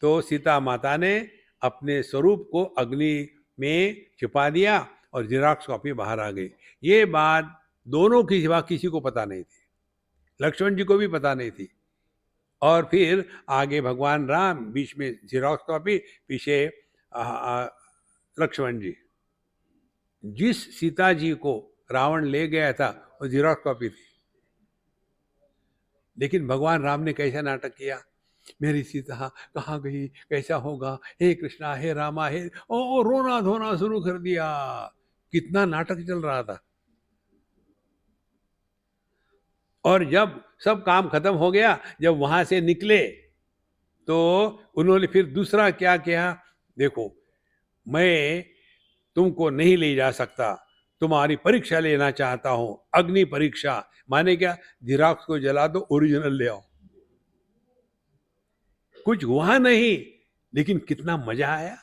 तो सीता माता ने अपने स्वरूप को अग्नि में छिपा दिया और जेरॉक्स कॉपी बाहर आ गई। ये बात दोनों की सिवा किसी को पता नहीं थी, लक्ष्मण जी को भी पता नहीं थी। और फिर आगे भगवान राम, बीच में जेरॉक्स कॉपी, पीछे लक्ष्मण जी। जिस सीता जी को रावण ले गया था वो जेरॉक्स कॉपी थी। लेकिन भगवान राम ने कैसा नाटक किया? मेरी सीता कहाँ गई, कैसा होगा, हे कृष्णा, हे रामा, हे ओ रोना धोना शुरू कर दिया। कितना नाटक चल रहा था। और जब सब काम खत्म हो गया, जब वहां से निकले, तो उन्होंने फिर दूसरा क्या किया? देखो, मैं तुमको नहीं ले जा सकता, तुम्हारी परीक्षा लेना चाहता हूं, अग्नि परीक्षा। माने क्या? जेरॉक्स को जला दो, ओरिजिनल ले आओ। कुछ हुआ नहीं, लेकिन कितना मजा आया।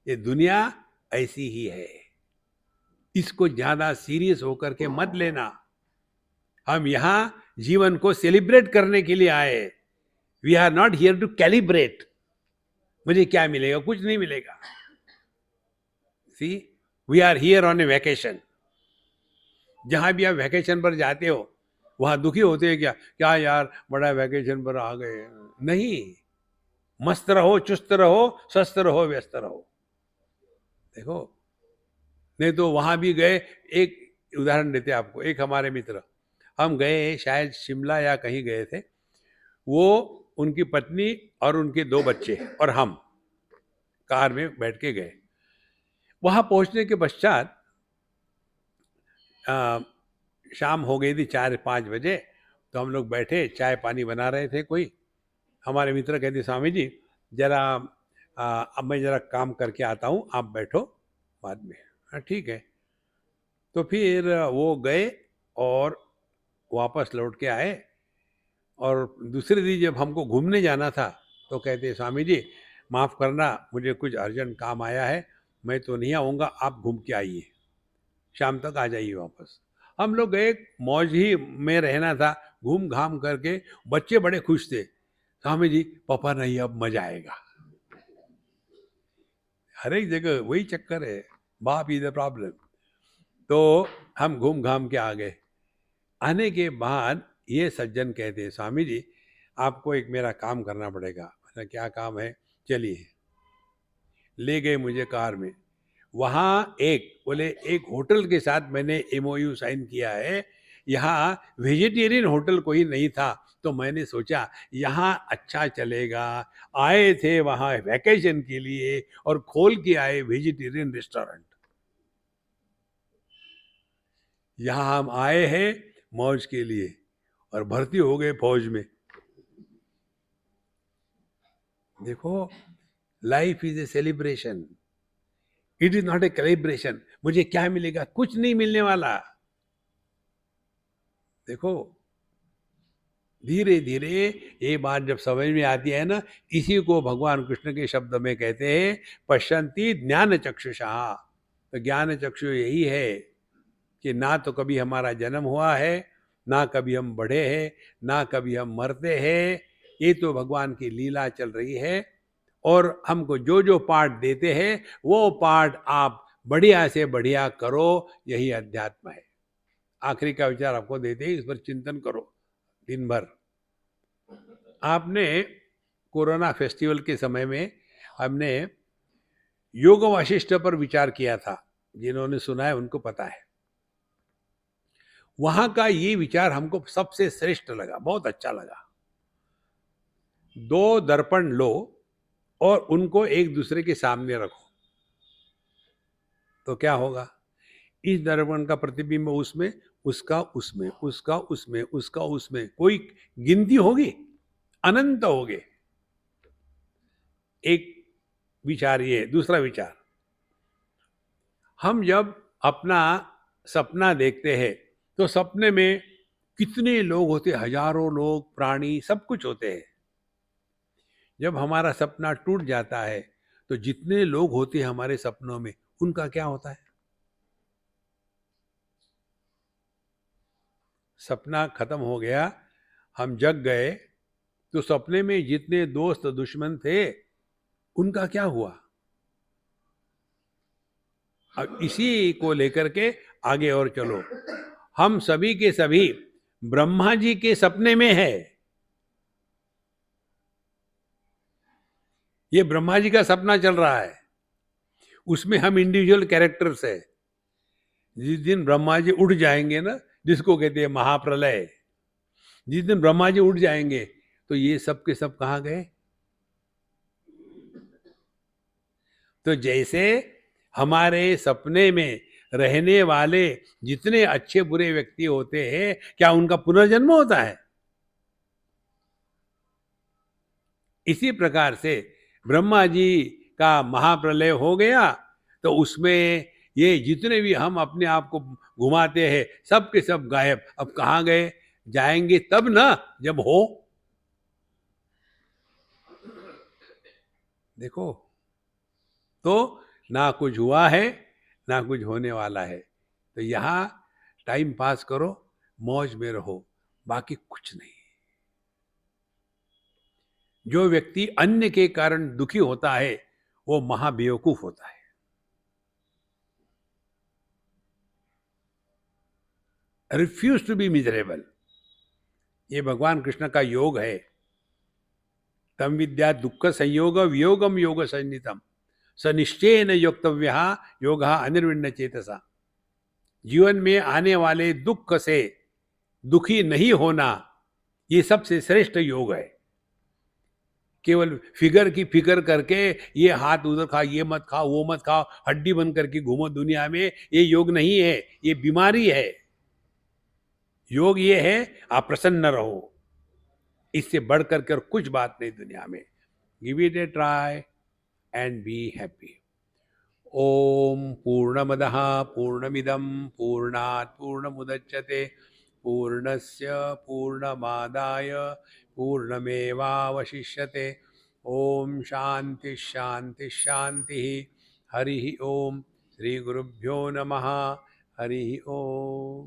ये दुनिया ऐसी ही है, इसको ज्यादा सीरियस होकर के मत लेना। हम यहां जीवन को सेलिब्रेट करने के लिए आए। We are not here to calibrate. मुझे क्या मिलेगा? कुछ नहीं मिलेगा। See, we are here on a vacation. जहां भी आप वैकेशन पर जाते हो, वहां दुखी होते हैं क्या? क्या यार, बड़ा वैकेशन पर आ गए? नहीं, मस्त रहो, चुस्त रहो, स्वस्थ रहो, व्यस्त रहो। देखो, नहीं तो वहां भी गए। एक उदाहरण देते आपको। एक हमारे मित्र, हम गए शायद शिमला या कहीं गए थे। वो, उनकी पत्नी और उनके 2 बच्चे और हम कार में बैठ के गए। वहां पहुंचने के पश्चात शाम हो गई थी, 4-5 बजे। तो हम लोग बैठे, चाय पानी बना रहे थे कोई। हमारे मित्र कहते, स्वामी जी जरा अब मैं जरा काम करके आता हूँ, आप बैठो बाद में। हाँ ठीक है। तो फिर वो गए और वापस लौट के आए। और दूसरे दिन जब हमको घूमने जाना था, तो कहते, स्वामी जी माफ़ करना, मुझे कुछ अर्जेंट काम आया है, मैं तो नहीं आऊँगा, आप घूम के आइए, शाम तक आ जाइए वापस। हम लोग गए, मौज ही में रहना था, घूम घाम करके। बच्चे बड़े खुश थे, स्वामी जी पापा नहीं, अब मजा आएगा। हर एक जगह वही चक्कर है, बाप इज द प्रॉब्लम। तो हम घूम घाम के आ गए। आने के बाद ये सज्जन कहते हैं, स्वामी जी आपको एक मेरा काम करना पड़ेगा। मैंने, क्या काम है? चलिए। ले गए मुझे कार में। वहाँ एक बोले, एक होटल के साथ मैंने एमओयू साइन किया है। यहाँ वेजिटेरियन होटल कोई नहीं था, तो मैंने सोचा यहाँ अच्छा चलेगा। आए थे वहाँ वैकेशन के लिए और खोल के आए वेजिटेरियन रेस्टोरेंट। यहाँ हम आए हैं मौज के लिए और भर्ती हो गए फौज में। देखो, life is a celebration, it is not a calibration. मुझे क्या मिलेगा? कुछ नहीं मिलने वाला। देखो, धीरे धीरे ये बात जब समझ में आती है ना, इसी को भगवान कृष्ण के शब्द में कहते हैं, पश्यन्ति ज्ञान चक्षुषा। तो ज्ञान चक्षु यही है कि ना तो कभी हमारा जन्म हुआ है, ना कभी हम बढ़े हैं, ना कभी हम मरते हैं। ये तो भगवान की लीला चल रही है। और हमको जो जो पाठ देते हैं, वो पाठ आप बढ़िया से बढ़िया करो, यही अध्यात्म है। आखिरी का विचार आपको देते हैं, इस पर चिंतन करो दिन भर। आपने कोरोना फेस्टिवल के समय में हमने योग वाशिष्ठ पर विचार किया था। जिन्होंने सुना है उनको पता है। वहां का ये विचार हमको सबसे श्रेष्ठ लगा, बहुत अच्छा लगा। दो दर्पण लो और उनको एक दूसरे के सामने रखो, तो क्या होगा? इस दर्पण का प्रतिबिंब उसमें, उसका उसमें, उसका उसमें, उसका उसमें, कोई गिनती होगी? अनंत होगे। एक विचार ये। दूसरा विचार, हम जब अपना सपना देखते हैं तो सपने में कितने लोग होते हैं, हजारों लोग, प्राणी, सब कुछ होते हैं। जब हमारा सपना टूट जाता है तो जितने लोग होते हैं हमारे सपनों में, उनका क्या होता है? सपना खत्म हो गया, हम जग गए, तो सपने में जितने दोस्त दुश्मन थे, उनका क्या हुआ? अब इसी को लेकर के आगे और चलो। हम सभी के सभी ब्रह्मा जी के सपने में है। ये ब्रह्मा जी का सपना चल रहा है, उसमें हम इंडिविजुअल कैरेक्टर्स है। जिस दिन ब्रह्मा जी उठ जाएंगे ना, जिसको कहते हैं महाप्रलय, जिस दिन ब्रह्मा जी उठ जाएंगे तो ये सब के सब कहाँ गए? तो जैसे हमारे सपने में रहने वाले जितने अच्छे बुरे व्यक्ति होते हैं, क्या उनका पुनर्जन्म होता है? इसी प्रकार से ब्रह्मा जी का महाप्रलय हो गया तो उसमें ये जितने भी हम अपने आप को घुमाते हैं, सब के सब गायब। अब कहाँ गए? जाएंगे तब ना जब हो। देखो, तो ना कुछ हुआ है, ना कुछ होने वाला है। तो यहाँ टाइम पास करो, मौज में रहो, बाकी कुछ नहीं। जो व्यक्ति अन्य के कारण दुखी होता है वो महाबेवकूफ होता है। रिफ्यूज टू बी मिजरेबल, ये भगवान कृष्ण का योग है। तम विद्या दुख संयोग वियोगम योग संनितम स निश्चयन योक्तव्य योग अनिर्विण्ण चेतसा। जीवन में आने वाले दुख से दुखी नहीं होना, ये सबसे श्रेष्ठ योग है। केवल फिगर की फिक्र करके ये हाथ उधर खा, ये मत खाओ, वो मत खाओ, हड्डी बन करके घूमो दुनिया में, ये योग नहीं है, ये बीमारी है। योग ये है आप प्रसन्न रहो, इससे बढ़ करके और कुछ बात नहीं दुनिया में। Give it a try and be happy. ओम पूर्णमदः पूर्णमिदं पूर्णात् पूर्णमुदच्यते पूर्णस्य पूर्णमादाय पूर्णमेवावशिष्यते। ओम शांति शांति शांति। हरि ओम। श्री गुरुभ्यो नमः। हरि ओम।